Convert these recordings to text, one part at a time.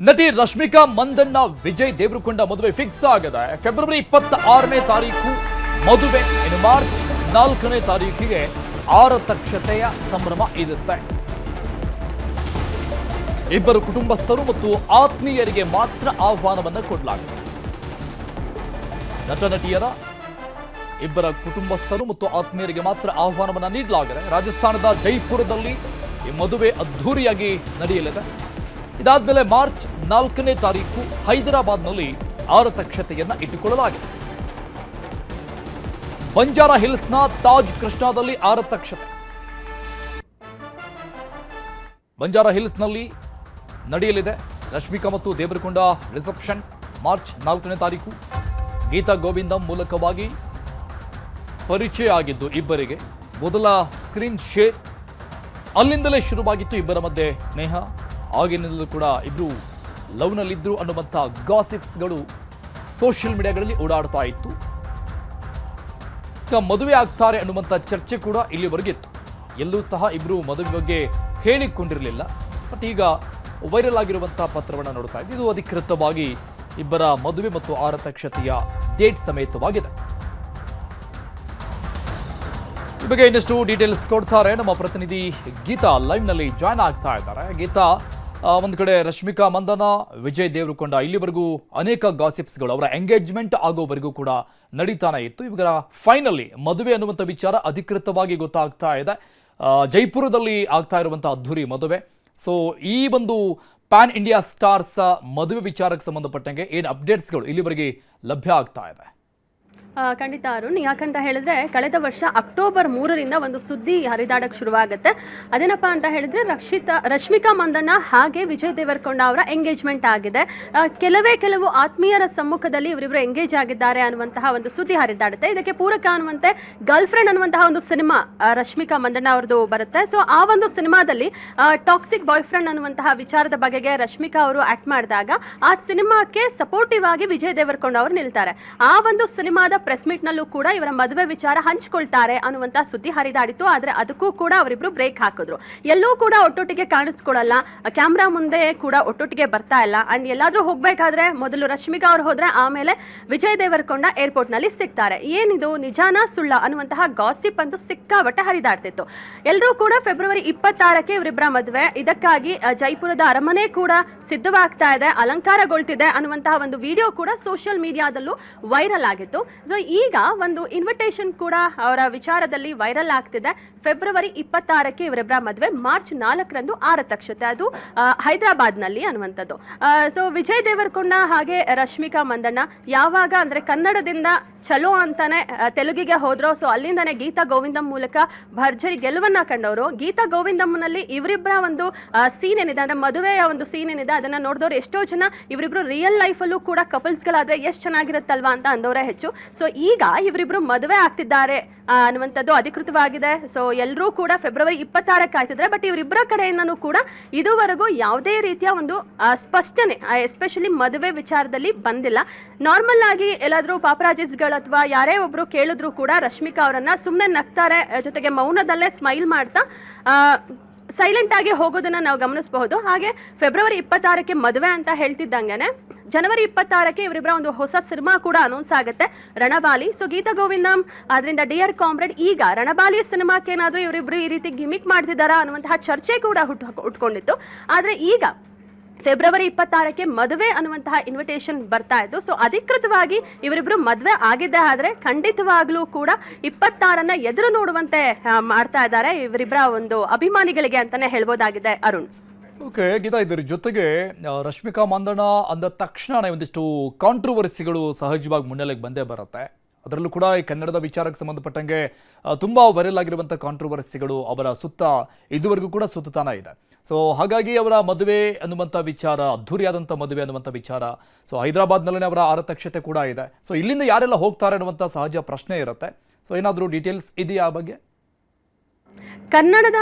ನಟಿ ರಶ್ಮಿಕಾ ಮಂದಣ್ಣ ವಿಜಯ್ ದೇವರಕೊಂಡ ಮದುವೆ ಫಿಕ್ಸ್ ಆಗಿದೆ. ಫೆಬ್ರವರಿ 26ನೇ ತಾರೀಕು ಮದುವೆ, ಇನ್ನು ಮಾರ್ಚ್ 4ನೇ ತಾರೀಕಿಗೆ ಆರತಕ್ಷತೆಯ ಸಂಭ್ರಮ ಇರುತ್ತೆ. ಇಬ್ಬರು ಕುಟುಂಬಸ್ಥರು ಮತ್ತು ಆತ್ಮೀಯರಿಗೆ ಮಾತ್ರ ಆಹ್ವಾನವನ್ನು ಕೊಡಲಾಗಿದೆ. ನಟ ನಟಿಯರ ಇಬ್ಬರ ಕುಟುಂಬಸ್ಥರು ಮತ್ತು ಆತ್ಮೀಯರಿಗೆ ಮಾತ್ರ ಆಹ್ವಾನವನ್ನು ನೀಡಲಾಗಿದೆ. ರಾಜಸ್ಥಾನದ ಜೈಪುರದಲ್ಲಿ ಈ ಮದುವೆ ಅದ್ಧೂರಿಯಾಗಿ ನಡೆಯಲಿದೆ. ಇದಾದ್ಮೇಲೆ ಮಾರ್ಚ್ 4ನೇ ತಾರೀಕು ಹೈದರಾಬಾದ್ನಲ್ಲಿ ಆರತಕ್ಷತೆಯನ್ನ ಇಟ್ಟುಕೊಳ್ಳಲಾಗಿದೆ. ಬಂಜಾರಾ ಹಿಲ್ಸ್ನ ತಾಜ್ ಕೃಷ್ಣಾದಲ್ಲಿ ಆರತಕ್ಷತೆ. ಬಂಜಾರಾ ಹಿಲ್ಸ್ನಲ್ಲಿ ನಡೆಯಲಿದೆ. ರಶ್ಮಿಕಾ ಮತ್ತು ದೇವರಕೊಂಡ ರಿಸೆಪ್ಷನ್ ಮಾರ್ಚ್ 4ನೇ ತಾರೀಕು. ಗೀತಾ ಗೋವಿಂದಂ ಮೂಲಕವಾಗಿ ಪರಿಚಯ ಆಗಿದ್ದು ಇಬ್ಬರಿಗೆ. ಮೊದಲ ಸ್ಕ್ರೀನ್ ಶೇರ್ ಅಲ್ಲಿಂದಲೇ ಶುರುವಾಗಿತ್ತು. ಇಬ್ಬರ ಮಧ್ಯೆ ಸ್ನೇಹ, ಆಗಿನಿಂದಲೂ ಕೂಡ ಇಬ್ರು ಲವ್ನಲ್ಲಿದ್ರು ಅನ್ನುವಂಥ ಗಾಸಿಪ್ಸ್ಗಳು ಸೋಷಿಯಲ್ ಮೀಡಿಯಾಗಳಲ್ಲಿ ಓಡಾಡ್ತಾ ಇತ್ತು. ಈಗ ಮದುವೆ ಆಗ್ತಾರೆ ಅನ್ನುವಂಥ ಚರ್ಚೆ ಕೂಡ ಇಲ್ಲಿವರೆಗಿತ್ತು. ಎಲ್ಲೂ ಸಹ ಇಬ್ರು ಮದುವೆ ಬಗ್ಗೆ ಹೇಳಿಕೊಂಡಿರಲಿಲ್ಲ. ಬಟ್ ಈಗ ವೈರಲ್ ಆಗಿರುವಂತಹ ಪತ್ರವನ್ನು ನೋಡ್ತಾ ಇದ್ದು, ಇದು ಅಧಿಕೃತವಾಗಿ ಇಬ್ಬರ ಮದುವೆ ಮತ್ತು ಆರತಕ್ಷತೆಯ ಡೇಟ್ ಸಮೇತವಾಗಿದೆ. ಈ ಬಗ್ಗೆ ಇನ್ನಷ್ಟು ಡೀಟೇಲ್ಸ್ ಕೊಡ್ತಾರೆ ನಮ್ಮ ಪ್ರತಿನಿಧಿ ಗೀತಾ. ಲೈವ್ನಲ್ಲಿ ಜಾಯ್ನ್ ಆಗ್ತಾ ಇದ್ದಾರೆ. ಗೀತಾ, ಒಂದು ಕಡೆ ರಶ್ಮಿಕಾ ಮಂದಣ್ಣ ವಿಜಯ್ ದೇವರಕೊಂಡ, ಇಲ್ಲಿವರೆಗೂ ಅನೇಕ ಗಾಸಿಪ್ಸ್ಗಳು ಅವರ ಎಂಗೇಜ್ಮೆಂಟ್ ಆಗೋವರೆಗೂ ಕೂಡ ನಡೀತಾನೆ ಇತ್ತು. ಇವಾಗ ಫೈನಲಿ ಮದುವೆ ಅನ್ನುವಂಥ ವಿಚಾರ ಅಧಿಕೃತವಾಗಿ ಗೊತ್ತಾಗ್ತಾ ಇದೆ. ಜೈಪುರದಲ್ಲಿ ಆಗ್ತಾ ಇರುವಂಥ ಅದ್ಧೂರಿ ಮದುವೆ. ಸೊ ಈ ಒಂದು ಪ್ಯಾನ್ ಇಂಡಿಯಾ ಸ್ಟಾರ್ಸ್ ಮದುವೆ ವಿಚಾರಕ್ಕೆ ಸಂಬಂಧಪಟ್ಟಂಗೆ ಏನು ಅಪ್ಡೇಟ್ಸ್ಗಳು ಇಲ್ಲಿವರೆಗೆ ಲಭ್ಯ ಆಗ್ತಾ ಇದೆ? ಖಂಡಿತ ಅರುಣ್, ಯಾಕಂತ ಹೇಳಿದ್ರೆ ಕಳೆದ ವರ್ಷ ಅಕ್ಟೋಬರ್ 3ರಿಂದ ಒಂದು ಸುದ್ದಿ ಹರಿದಾಡಕ್ಕೆ ಶುರುವಾಗುತ್ತೆ. ಅದೇನಪ್ಪ ಅಂತ ಹೇಳಿದ್ರೆ ರಶ್ಮಿಕಾ ಮಂದಣ್ಣ ಹಾಗೆ ವಿಜಯ್ ದೇವರಕೊಂಡ ಅವರ ಎಂಗೇಜ್ಮೆಂಟ್ ಆಗಿದೆ. ಕೆಲವು ಆತ್ಮೀಯರ ಸಮ್ಮುಖದಲ್ಲಿ ಇವರಿಬ್ಬರು ಎಂಗೇಜ್ ಆಗಿದ್ದಾರೆ ಅನ್ನುವಂತಹ ಒಂದು ಸುದ್ದಿ ಹರಿದಾಡುತ್ತೆ. ಇದಕ್ಕೆ ಪೂರಕ ಅನ್ನುವಂತೆ ಗರ್ಲ್ ಫ್ರೆಂಡ್ ಅನ್ನುವಂತಹ ಒಂದು ಸಿನಿಮಾ ರಶ್ಮಿಕಾ ಮಂದಣ್ಣ ಅವರದು ಬರುತ್ತೆ. ಸೊ ಆ ಒಂದು ಸಿನಿಮಾದಲ್ಲಿ ಟಾಕ್ಸಿಕ್ ಬಾಯ್ ಫ್ರೆಂಡ್ ಅನ್ನುವಂತಹ ವಿಚಾರದ ಬಗೆಗೆ ರಶ್ಮಿಕಾ ಅವರು ಆಕ್ಟ್ ಮಾಡಿದಾಗ ಆ ಸಿನಿಮಾಕ್ಕೆ ಸಪೋರ್ಟಿವ್ ಆಗಿ ವಿಜಯ್ ದೇವರಕೊಂಡ ಅವರು ನಿಲ್ತಾರೆ. ಆ ಒಂದು ಸಿನಿಮಾದ ಪ್ರೆಸ್ ಮೀಟ್ ನಲ್ಲೂ ಕೂಡ ಇವರ ಮದುವೆ ವಿಚಾರ ಹಂಚಿಕೊಳ್ತಾರೆ ಅನ್ನುವಂತ ಸುದ್ದಿ ಹರಿದಾಡಿತ್ತು. ಆದ್ರೆ ಅದಕ್ಕೂ ಕೂಡ ಅವರಿಬ್ರು ಬ್ರೇಕ್ ಹಾಕಿದ್ರು. ಎಲ್ಲೂ ಕೂಡ ಒಟ್ಟೊಟ್ಟಿಗೆ ಕಾಣಿಸ್ಕೊಳ್ಳಲ್ಲ, ಕ್ಯಾಮ್ರಾ ಮುಂದೆ ಕೂಡ ಒಟ್ಟೊಟ್ಟಿಗೆ ಬರ್ತಾ ಇಲ್ಲ. ಅಂಡ್ ಎಲ್ಲಾದ್ರೂ ಹೋಗ್ಬೇಕಾದ್ರೆ ಮೊದಲು ರಶ್ಮಿಕಾ ಅವರು ಹೋದ್ರೆ ಆಮೇಲೆ ವಿಜಯ್ ದೇವರಕೊಂಡ ಏರ್ಪೋರ್ಟ್ ನಲ್ಲಿ ಸಿಗ್ತಾರೆ. ಏನಿದು ನಿಜಾನ ಸುಳ್ಳ ಅನ್ನುವಂತಹ ಗಾಸಿಪ್ ಅಂತೂ ಸಿಕ್ಕಾಬಟ್ಟೆ ಹರಿದಾಡ್ತಿತ್ತು. ಎಲ್ಲರೂ ಕೂಡ ಫೆಬ್ರವರಿ 26ಕ್ಕೆ ಇವರಿಬ್ಬರ ಮದುವೆ. ಇದಕ್ಕಾಗಿ ಜೈಪುರದ ಅರಮನೆ ಕೂಡ ಸಿದ್ಧವಾಗ್ತಾ ಇದೆ, ಅಲಂಕಾರಗೊಳ್ತಿದೆ ಅನ್ನುವಂತಹ ಒಂದು ವಿಡಿಯೋ ಕೂಡ ಸೋಷಿಯಲ್ ಮೀಡಿಯಾದಲ್ಲೂ ವೈರಲ್ ಆಗಿತ್ತು. ಸೊ ಈಗ ಒಂದು ಇನ್ವಿಟೇಷನ್ ಕೂಡ ಅವರ ವಿಚಾರದಲ್ಲಿ ವೈರಲ್ ಆಗ್ತಿದೆ. ಫೆಬ್ರವರಿ 26ಕ್ಕೆ ಇವರಿಬ್ಬರ ಮದುವೆ, ಮಾರ್ಚ್ 4ರಂದು ಆರತಕ್ಷತೆ, ಅದು ಹೈದರಾಬಾದ್ನಲ್ಲಿ ಅನ್ನುವಂಥದ್ದು. ಸೊ ವಿಜಯ್ ದೇವರಕೊಂಡ ಹಾಗೆ ರಶ್ಮಿಕಾ ಮಂದಣ್ಣ ಯಾವಾಗ ಅಂದ್ರೆ ಕನ್ನಡದಿಂದ ಚಲೋ ಅಂತಾನೆ ತೆಲುಗಿಗೆ ಹೋದ್ರು. ಸೊ ಅಲ್ಲಿಂದಾನೆ ಗೀತಾ ಗೋವಿಂದಂ ಮೂಲಕ ಭರ್ಜರಿ ಗೆಲುವನ್ನ ಕಂಡವರು. ಗೀತಾ ಗೋವಿಂದಂನಲ್ಲಿ ಇವರಿಬ್ಬರ ಒಂದು ಸೀನ್ ಏನಿದೆ ಅಂದ್ರೆ ಮದುವೆಯ ಒಂದು ಸೀನ್ ಏನಿದೆ ಅದನ್ನ ನೋಡಿದವರು ಎಷ್ಟೋ ಜನ ಇವರಿಬ್ರು ರಿಯಲ್ ಲೈಫಲ್ಲೂ ಕೂಡ ಕಪಲ್ಸ್ಗಳಾದ್ರೆ ಎಷ್ಟು ಚೆನ್ನಾಗಿರುತ್ತಲ್ವಾ ಅಂತ ಅಂದವರೇ ಹೆಚ್ಚು. ಸೊ ಈಗ ಇವರಿಬ್ರು ಮದುವೆ ಆಗ್ತಿದ್ದಾರೆ ಅನ್ನುವಂಥದ್ದು ಅಧಿಕೃತವಾಗಿದೆ. ಸೊ ಎಲ್ಲರೂ ಕೂಡ ಫೆಬ್ರವರಿ 26ಕ್ಕೆ ಕಾಯ್ತಿದ್ದಾರೆ. ಬಟ್ ಇವರಿಬ್ಬರ ಕಡೆಯಿಂದನೂ ಕೂಡ ಇದುವರೆಗೂ ಯಾವುದೇ ರೀತಿಯ ಒಂದು ಸ್ಪಷ್ಟನೆ ಎಸ್ಪೆಷಲಿ ಮದುವೆ ವಿಚಾರದಲ್ಲಿ ಬಂದಿಲ್ಲ. ನಾರ್ಮಲ್ ಆಗಿ ಎಲ್ಲಾದ್ರೂ ಪಾಪರಾಜಿಸ್ಗಳು ಅಥವಾ ಯಾರೇ ಒಬ್ರು ಕೇಳಿದ್ರು ಕೂಡ ರಶ್ಮಿಕಾ ಅವರನ್ನ ಸುಮ್ಮನೆ ನಗ್ತಾರೆ, ಜೊತೆಗೆ ಮೌನದಲ್ಲೇ ಸ್ಮೈಲ್ ಮಾಡ್ತಾ ಸೈಲೆಂಟ್ ಆಗಿ ಹೋಗೋದನ್ನ ನಾವು ಗಮನಿಸಬಹುದು. ಹಾಗೆ ಫೆಬ್ರವರಿ 26ಕ್ಕೆ ಮದುವೆ ಅಂತ ಹೇಳ್ತಿದ್ದಂಗೆನೆ ಜನವರಿ 26ಕ್ಕೆ ಇವರಿಬ್ಬರ ಒಂದು ಹೊಸ ಸಿನಿಮಾ ಕೂಡ ಅನೌನ್ಸ್ ಆಗುತ್ತೆ, ರಣಬಾಲಿ. ಸೊ ಗೀತಾ ಗೋವಿಂದಂ ಅದರಿಂದ ಡಿಯರ್ ಕಾಮ್ರೇಡ್, ಈಗ ರಣಬಾಲಿ ಸಿನಿಮಾಕ್ಕೆ ಏನಾದರೂ ಇವರಿಬ್ರು ಈ ರೀತಿ ಗಿಮಿಕ್ ಮಾಡ್ತಿದ್ದಾರಾ ಅನ್ನುವಂತಹ ಚರ್ಚೆ ಕೂಡ ಹುಟ್ಕೊಂಡಿತ್ತು. ಆದರೆ ಈಗ ಫೆಬ್ರವರಿ 26ಕ್ಕೆ ಮದುವೆ ಅನ್ನುವಂತಹ ಇನ್ವಿಟೇಷನ್ ಬರ್ತಾ ಇತ್ತು. ಸೊ ಅಧಿಕೃತವಾಗಿ ಇವರಿಬ್ರು ಮದುವೆ ಆಗಿದ್ದೆ ಆದ್ರೆ ಖಂಡಿತವಾಗ್ಲೂ ಕೂಡ 26ನ್ನ ಎದುರು ನೋಡುವಂತೆ ಮಾಡ್ತಾ ಇದ್ದಾರೆ ಇವರಿಬ್ಬರ ಒಂದು ಅಭಿಮಾನಿಗಳಿಗೆ ಅಂತಾನೆ ಹೇಳ್ಬೋದಾಗಿದೆ ಅರುಣ್. ಓಕೆ ಗೀತಾ, ಇದರ ಜೊತೆಗೆ ರಶ್ಮಿಕಾ ಮಂದಣ್ಣ ಅಂದ ತಕ್ಷಣ ಒಂದಿಷ್ಟು ಕಾಂಟ್ರವರ್ಸಿಗಳು ಸಹಜವಾಗಿ ಮುನ್ನೆಲೆಗೆ ಬಂದೇ ಬರುತ್ತೆ. ಅದರಲ್ಲೂ ಕೂಡ ಈ ಕನ್ನಡದ ವಿಚಾರಕ್ಕೆ ಸಂಬಂಧಪಟ್ಟಂಗೆ ತುಂಬ ವೈರಲ್ ಆಗಿರುವಂಥ ಕಾಂಟ್ರವರ್ಸಿಗಳು ಅವರ ಸುತ್ತ ಇದುವರೆಗೂ ಕೂಡ ಸುತ್ತಾನೆ ಇದೆ. ಸೊ ಹಾಗಾಗಿ ಅವರ ಮದುವೆ ಅನ್ನುವಂಥ ವಿಚಾರ, ಅದ್ಧೂರಿಯಾದಂಥ ಮದುವೆ ಅನ್ನುವಂಥ ವಿಚಾರ, ಸೊ ಹೈದರಾಬಾದ್ನಲ್ಲೇ ಅವರ ಆರತಕ್ಷತೆ ಕೂಡ ಇದೆ. ಸೊ ಇಲ್ಲಿಂದ ಯಾರೆಲ್ಲ ಹೋಗ್ತಾರೆ ಅನ್ನುವಂಥ ಸಹಜ ಪ್ರಶ್ನೆ ಇರುತ್ತೆ. ಸೊ ಏನಾದರೂ ಡೀಟೇಲ್ಸ್ ಇದೆಯಾ ಆ ಬಗ್ಗೆ? ಕನ್ನಡದ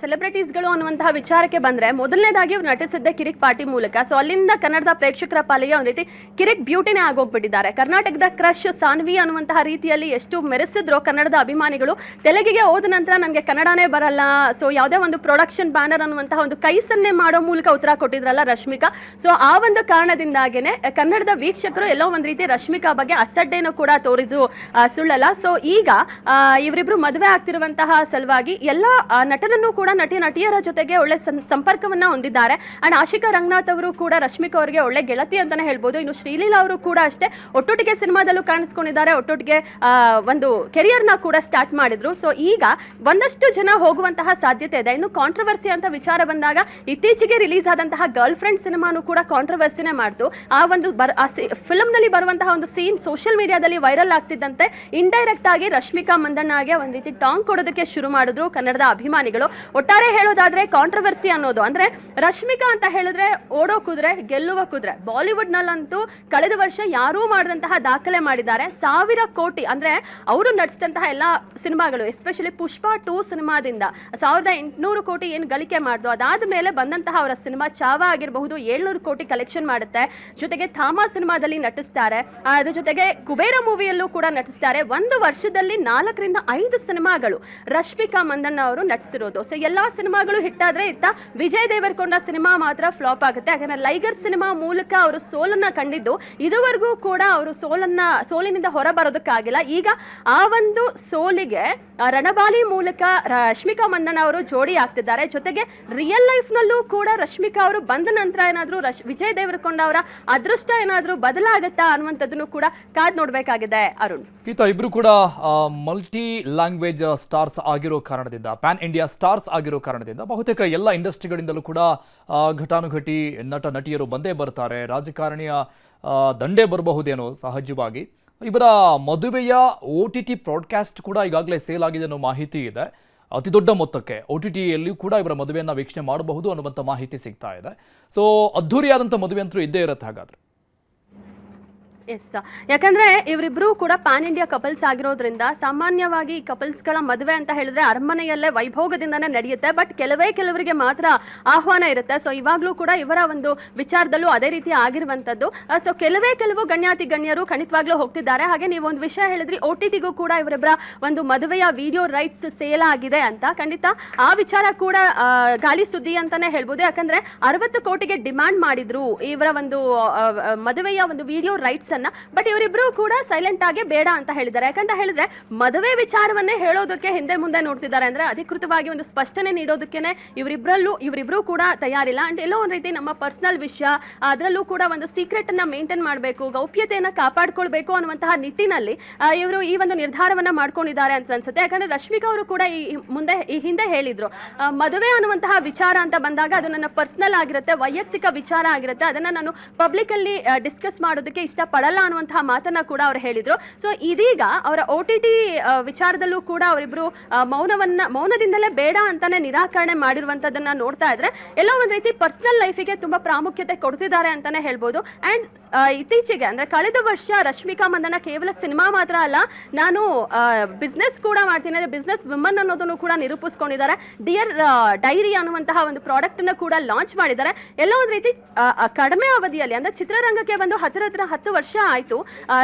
ಸೆಲೆಬ್ರಿಟೀಸ್ಗಳು ಅನ್ನುವಂತಹ ವಿಚಾರಕ್ಕೆ ಬಂದ್ರೆ ಮೊದಲನೇದಾಗಿ ಅವ್ರು ನಟಿಸಿದ್ದೆ ಕಿರಿಕ್ ಪಾರ್ಟಿ ಮೂಲಕ. ಸೊ ಅಲ್ಲಿಂದ ಕನ್ನಡದ ಪ್ರೇಕ್ಷಕರ ಪಾಲಿಗೆ ಒಂದು ರೀತಿ ಕಿರಿಕ್ ಬ್ಯೂಟಿನೇ ಆಗೋಗ್ಬಿಟ್ಟಿದ್ದಾರೆ. ಕರ್ನಾಟಕದ ಕ್ರಶ್ ಸಾನ್ವಿ ಅನ್ನುವಂತಹ ರೀತಿಯಲ್ಲಿ ಎಷ್ಟು ಮೆರೆಸಿದ್ರು ಕನ್ನಡದ ಅಭಿಮಾನಿಗಳು. ತೆಲುಗಿಗೆ ಹೋದ ನಂತರ ನನಗೆ ಕನ್ನಡನೇ ಬರಲ್ಲ, ಸೊ ಯಾವುದೇ ಒಂದು ಪ್ರೊಡಕ್ಷನ್ ಬ್ಯಾನರ್ ಅನ್ನುವಂತಹ ಒಂದು ಕೈ ಸನ್ನೆ ಮಾಡೋ ಮೂಲಕ ಉತ್ತರ ಕೊಟ್ಟಿದ್ರಲ್ಲ ರಶ್ಮಿಕಾ. ಸೊ ಆ ಒಂದು ಕಾರಣದಿಂದಾಗೇನೆ ಕನ್ನಡದ ವೀಕ್ಷಕರು ಎಲ್ಲೋ ಒಂದು ರೀತಿ ರಶ್ಮಿಕಾ ಬಗ್ಗೆ ಅಸಡ್ಡೆಯನ್ನು ಕೂಡ ತೋರಿದ್ದು ಸುಳ್ಳಲ್ಲ. ಸೊ ಈಗ ಇವರಿಬ್ರು ಮದುವೆ ಆಗ್ತಿರುವಂತಹ ಸಲುವಾಗಿ ಎಲ್ಲ ನಟರನ್ನು ಕೂಡ ನಟಿಯರ ಜೊತೆಗೆ ಒಳ್ಳೆ ಸಂಪರ್ಕವನ್ನ ಹೊಂದಿದ್ದಾರೆ. ಅಂಡ್ ಆಶಿಕಾ ರಂಗನಾಥ್ ಅವರು ಕೂಡ ರಶ್ಮಿಕಾ ಅವರಿಗೆ ಒಳ್ಳೆ ಗೆಳತಿ ಅಂತಾನೆ ಹೇಳ್ಬೋದು. ಇನ್ನು ಶ್ರೀಲೀಲಾ ಅವರು ಕೂಡ ಅಷ್ಟೇ ಒಟ್ಟೊಟ್ಟಿಗೆ ಸಿನಿಮಾದಲ್ಲೂ ಕಾಣಿಸ್ಕೊಂಡಿದ್ದಾರೆ, ಒಟ್ಟೊಟ್ಟಿಗೆ ಒಂದು ಕೆರಿಯರ್ನ ಕೂಡ ಸ್ಟಾರ್ಟ್ ಮಾಡಿದ್ರು. ಸೊ ಈಗ ಒಂದಷ್ಟು ಜನ ಹೋಗುವಂತಹ ಸಾಧ್ಯತೆ ಇದೆ. ಇನ್ನು ಕಾಂಟ್ರವರ್ಸಿ ಅಂತ ವಿಚಾರ ಬಂದಾಗ ಇತ್ತೀಚೆಗೆ ರಿಲೀಸ್ ಆದಂತಹ ಗರ್ಲ್ ಫ್ರೆಂಡ್ ಸಿನಿಮಾನು ಕೂಡ ಕಾಂಟ್ರವರ್ಸಿನೇ ಮಾಡ್ತು. ಆ ಒಂದು ಫಿಲ್ಮ್ ನಲ್ಲಿ ಬರುವಂತಹ ಒಂದು ಸೀನ್ ಸೋಷಿಯಲ್ ಮೀಡಿಯಾದಲ್ಲಿ ವೈರಲ್ ಆಗ್ತಿದ್ದಂತೆ ಇಂಡೈರೆಕ್ಟ್ ಆಗಿ ರಶ್ಮಿಕಾ ಮಂದಣ್ಣಗೆ ಒಂದ್ ರೀತಿ ಟಾಂಗ್ ಕೊಡೋದಕ್ಕೆ ಶುರು ಮಾಡಿದ್ರು ಕನ್ನಡದ ಅಭಿಮಾನಿಗಳು. ಒಟ್ಟಾರೆ ಹೇಳೋದಾದ್ರೆ ಕಾಂಟ್ರವರ್ಸಿ ಅನ್ನೋದು ಅಂದ್ರೆ ರಶ್ಮಿಕಾ ಅಂತ ಹೇಳಿದ್ರೆ ಓಡೋ ಕುದುರೆ, ಗೆಲ್ಲುವ ಕುದುರೆ. ಬಾಲಿವುಡ್ ನಲ್ಲಂತೂ ಕಳೆದ ವರ್ಷ ಯಾರೂ ಮಾಡದಂತಹ ದಾಖಲೆ ಮಾಡಿದ್ದಾರೆ. 1000 ಕೋಟಿ ಅಂದ್ರೆ ಅವರು ನಟಿಸಿದಂತಹ ಎಲ್ಲಾ ಸಿನಿಮಾಗಳು, ಎಸ್ಪೆಷಲಿ ಪುಷ್ಪ 2 ಸಿನಿಮಾದಿಂದ 1800 ಕೋಟಿ ಏನ್ ಗಳಿಕೆ ಮಾಡ್ದು. ಅದಾದ ಮೇಲೆ ಬಂದಂತಹ ಅವರ ಸಿನಿಮಾ ಚಾವ ಆಗಿರಬಹುದು 700 ಕೋಟಿ ಕಲೆಕ್ಷನ್ ಮಾಡುತ್ತೆ. ಜೊತೆಗೆ ಥಾಮಾ ಸಿನಿಮಾದಲ್ಲಿ ನಟಿಸ್ತಾರೆ, ಅದ್ರ ಜೊತೆಗೆ ಕುಬೇರ ಮೂವಿಯಲ್ಲೂ ಕೂಡ ನಟಿಸ್ತಾರೆ. ಒಂದು ವರ್ಷದಲ್ಲಿ 4 ರಿಂದ 5 ಸಿನಿಮಾಗಳು ರಶ್ಮಿಕಾ ಮಂದಣ್ಣ ಅವರು ನಟಿಸಿರೋದು. ಸೊ ಎಲ್ಲಾ ಸಿನಿಮಾಗಳು ಹಿಟ್ ಆದ್ರೆ ಇತ್ತ ವಿಜಯ್ ದೇವರಕೊಂಡ ಸಿನಿಮಾ ಮಾತ್ರ ಫ್ಲಾಪ್ ಆಗುತ್ತೆ. ಯಾಕಂದ್ರೆ ಲೈಗರ್ ಸಿನಿಮಾ ಮೂಲಕ ಅವರು ಸೋಲನ್ನ ಕಂಡಿದ್ದು, ಇದುವರೆಗೂ ಕೂಡ ಅವರು ಸೋಲಿನಿಂದ ಹೊರ ಬರೋದಕ್ಕಾಗಿಲ್ಲ. ಈಗ ಆ ಒಂದು ಸೋಲಿಗೆ ರಣಬಾಲಿ ಮೂಲಕ ರಶ್ಮಿಕಾ ಮಂದಣ್ಣ ಅವರು ಜೋಡಿ ಆಗ್ತಿದ್ದಾರೆ. ಜೊತೆಗೆ ರಿಯಲ್ ಲೈಫ್ ನಲ್ಲೂ ಕೂಡ ರಶ್ಮಿಕಾ ಅವರು ಬಂದ ನಂತರ ಏನಾದ್ರೂ ವಿಜಯ್ ದೇವರಕೊಂಡ ಅವರ ಅದೃಷ್ಟ ಏನಾದ್ರೂ ಬದಲಾಗತ್ತಾ ಅನ್ನುವಂಥದ್ದನ್ನು ಕೂಡ ಕಾದ್ ನೋಡ್ಬೇಕಾಗಿದೆ. ಅರುಣ್, ಗೀತಾ, ಇಬ್ರು ಕೂಡ ಮಲ್ಟಿ ಲ್ಯಾಂಗ್ವೇಜ್ ಸ್ಟಾರ್ಸ್ ಆಗಿರೋ ಕಾರಣದಿಂದ, ಪ್ಯಾನ್ ಇಂಡಿಯಾ ಸ್ಟಾರ್ಸ್ ಆಗಿರೋ ಕಾರಣದಿಂದ ಬಹುತೇಕ ಎಲ್ಲ ಇಂಡಸ್ಟ್ರಿಗಳಿಂದಲೂ ಕೂಡ ಘಟಾನುಘಟಿ ನಟಿಯರು ಬಂದೇ ಬರ್ತಾರೆ. ರಾಜಕಾರಣಿಯ ದಂಡೇ ಬರಬಹುದೇನೋ ಸಹಜವಾಗಿ. ಇವರ ಮದುವೆಯ OTT ಬ್ರಾಡ್ಕಾಸ್ಟ್ ಕೂಡ ಈಗಾಗಲೇ ಸೇಲ್ ಆಗಿದೆ ಅನ್ನೋ ಮಾಹಿತಿ ಇದೆ. ಅತಿ ದೊಡ್ಡ ಮೊತ್ತಕ್ಕೆ OTTಯಲ್ಲಿಯೂ ಕೂಡ ಇವರ ಮದುವೆಯನ್ನು ವೀಕ್ಷಣೆ ಮಾಡಬಹುದು ಅನ್ನುವಂಥ ಮಾಹಿತಿ ಸಿಗ್ತಾ ಇದೆ. ಸೊ ಅದ್ಧೂರಿಯಾದಂಥ ಮದುವೆ ಅಂತೂ ಇದ್ದೇ ಇರುತ್ತೆ ಹಾಗಾದ್ರೆ. ಎಸ್, ಯಾಕಂದ್ರೆ ಇವರಿಬ್ರು ಕೂಡ ಪ್ಯಾನ್ ಇಂಡಿಯಾ ಕಪಲ್ಸ್ ಆಗಿರೋದ್ರಿಂದ ಸಾಮಾನ್ಯವಾಗಿ ಕಪಲ್ಸ್ಗಳ ಮದುವೆ ಅಂತ ಹೇಳಿದ್ರೆ ಅರಮನೆಯಲ್ಲೇ ವೈಭೋಗದಿಂದಾನೇ ನಡೆಯುತ್ತೆ. ಬಟ್ ಕೆಲವರಿಗೆ ಮಾತ್ರ ಆಹ್ವಾನ ಇರುತ್ತೆ. ಸೊ ಇವಾಗಲೂ ಕೂಡ ಇವರ ಒಂದು ವಿಚಾರದಲ್ಲೂ ಅದೇ ರೀತಿ ಆಗಿರುವಂತದ್ದು. ಸೊ ಕೆಲವು ಗಣ್ಯರು ಖಂಡಿತವಾಗ್ಲೂ ಹೋಗ್ತಿದ್ದಾರೆ. ಹಾಗೆ ನೀವು ಒಂದು ವಿಷಯ ಹೇಳಿದ್ರಿ, OTTಗೂ ಕೂಡ ಇವರಿಬ್ಬರ ಒಂದು ಮದುವೆಯ ವಿಡಿಯೋ ರೈಟ್ಸ್ ಸೇಲ್ ಆಗಿದೆ ಅಂತ. ಖಂಡಿತ ಆ ವಿಚಾರ ಕೂಡ ಗಾಳಿ ಸುದ್ದಿ ಅಂತಾನೆ ಹೇಳ್ಬೋದು. ಯಾಕಂದ್ರೆ 60 ಕೋಟಿಗೆ ಡಿಮ್ಯಾಂಡ್ ಮಾಡಿದ್ರು ಇವರ ಒಂದು ಮದುವೆಯ ಒಂದು ವಿಡಿಯೋ ರೈಟ್ಸ್. ಬಟ್ ಇವರಿಬ್ರು ಕೂಡ ಸೈಲೆಂಟ್ ಆಗಿ ಬೇಡ ಅಂತ ಹೇಳಿದ್ದಾರೆ. ಯಾಕಂತ ಹೇಳಿದ್ರೆ ಮದುವೆ ವಿಚಾರವನ್ನೇ ಹೇಳೋದಕ್ಕೆ ಹಿಂದೆ ಮುಂದೆ ನೋಡ್ತಿದ್ದಾರೆ. ಅಂದ್ರೆ ಅಧಿಕೃತವಾಗಿ ಒಂದು ಸ್ಪಷ್ಟನೆ ನೀಡೋದಕ್ಕೇನೆ ಇವರಿಬ್ರು ಕೂಡ ತಯಾರಿಲ್ಲ. ಅಂಡ್ ಎಲ್ಲೋ ಒಂದ್ ರೀತಿ ನಮ್ಮ ಪರ್ಸನಲ್ ವಿಷಯ, ಅದರಲ್ಲೂ ಕೂಡ ಒಂದು ಸೀಕ್ರೆಟ್ ಅನ್ನ ಮೇಂಟೈನ್ ಮಾಡಬೇಕು, ಗೌಪ್ಯತೆಯನ್ನ ಕಾಪಾಡ್ಕೊಳ್ಬೇಕು ಅನ್ನುವಂತಹ ನಿಟ್ಟಿನಲ್ಲಿ ಇವರು ಈ ಒಂದು ನಿರ್ಧಾರವನ್ನ ಮಾಡ್ಕೊಂಡಿದ್ದಾರೆ ಅಂತ ಅನ್ಸುತ್ತೆ. ಯಾಕಂದ್ರೆ ರಶ್ಮಿಕಾ ಅವರು ಕೂಡ ಈ ಹಿಂದೆ ಹೇಳಿದ್ರು, ಮದುವೆ ಅನ್ನುವಂತಹ ವಿಚಾರ ಅಂತ ಬಂದಾಗ ಅದು ನನ್ನ ಪರ್ಸನಲ್ ಆಗಿರುತ್ತೆ, ವೈಯಕ್ತಿಕ ವಿಚಾರ ಆಗಿರುತ್ತೆ, ಅದನ್ನ ನಾನು ಪಬ್ಲಿಕ್ ಅಲ್ಲಿ ಡಿಸ್ಕಸ್ ಮಾಡೋದಕ್ಕೆ ಇಷ್ಟಪಡಲ್ಲ ಅನ್ನುವಂತಹ ಮಾತನ್ನ ಕೂಡ ಅವರು ಹೇಳಿದ್ರು. ಸೊ ಇದೀಗ ಅವರ OTT ವಿಚಾರದಲ್ಲೂ ಕೂಡ ಅವರಿಬ್ರು ಮೌನದಿಂದಲೇ ಬೇಡ ಅಂತಾನೆ ನಿರಾಕರಣೆ ಮಾಡಿರುವಂತದನ್ನ ನೋಡ್ತಾ ಇದ್ರೆ ಎಲ್ಲೋ ಒಂದ್ ರೀತಿ ಪರ್ಸನಲ್ ಲೈಫಿಗೆ ತುಂಬಾ ಪ್ರಾಮುಖ್ಯತೆ ಕೊಡ್ತಿದ್ದಾರೆ ಅಂತಾನೆ ಹೇಳ್ಬೋದು. ಅಂಡ್ ಇತ್ತೀಚೆಗೆ ಅಂದ್ರೆ ಕಳೆದ ವರ್ಷ ರಶ್ಮಿಕಾ ಮಂದಣ್ಣ ಕೇವಲ ಸಿನಿಮಾ ಮಾತ್ರ ಅಲ್ಲ, ನಾನು ಬಿಸ್ನೆಸ್ ಕೂಡ ಮಾಡ್ತೀನಿ, ಬಿಸ್ನೆಸ್ ವುಮನ್ ಅನ್ನೋದನ್ನು ಕೂಡ ನಿರೂಪಿಸ್ಕೊಂಡಿದ್ದಾರೆ. ಡಿಯರ್ ಡೈರಿ ಅನ್ನುವಂತಹ ಒಂದು ಪ್ರಾಡಕ್ಟ್ ಅನ್ನ ಕೂಡ ಲಾಂಚ್ ಮಾಡಿದ್ದಾರೆ. ಎಲ್ಲೋ ಒಂದ್ ರೀತಿ ಕಡಿಮೆ ಅವಧಿಯಲ್ಲಿ ಅಂದ್ರೆ ಚಿತ್ರರಂಗಕ್ಕೆ ಬಂದು 10 ವರ್ಷ ಆಯ್ತು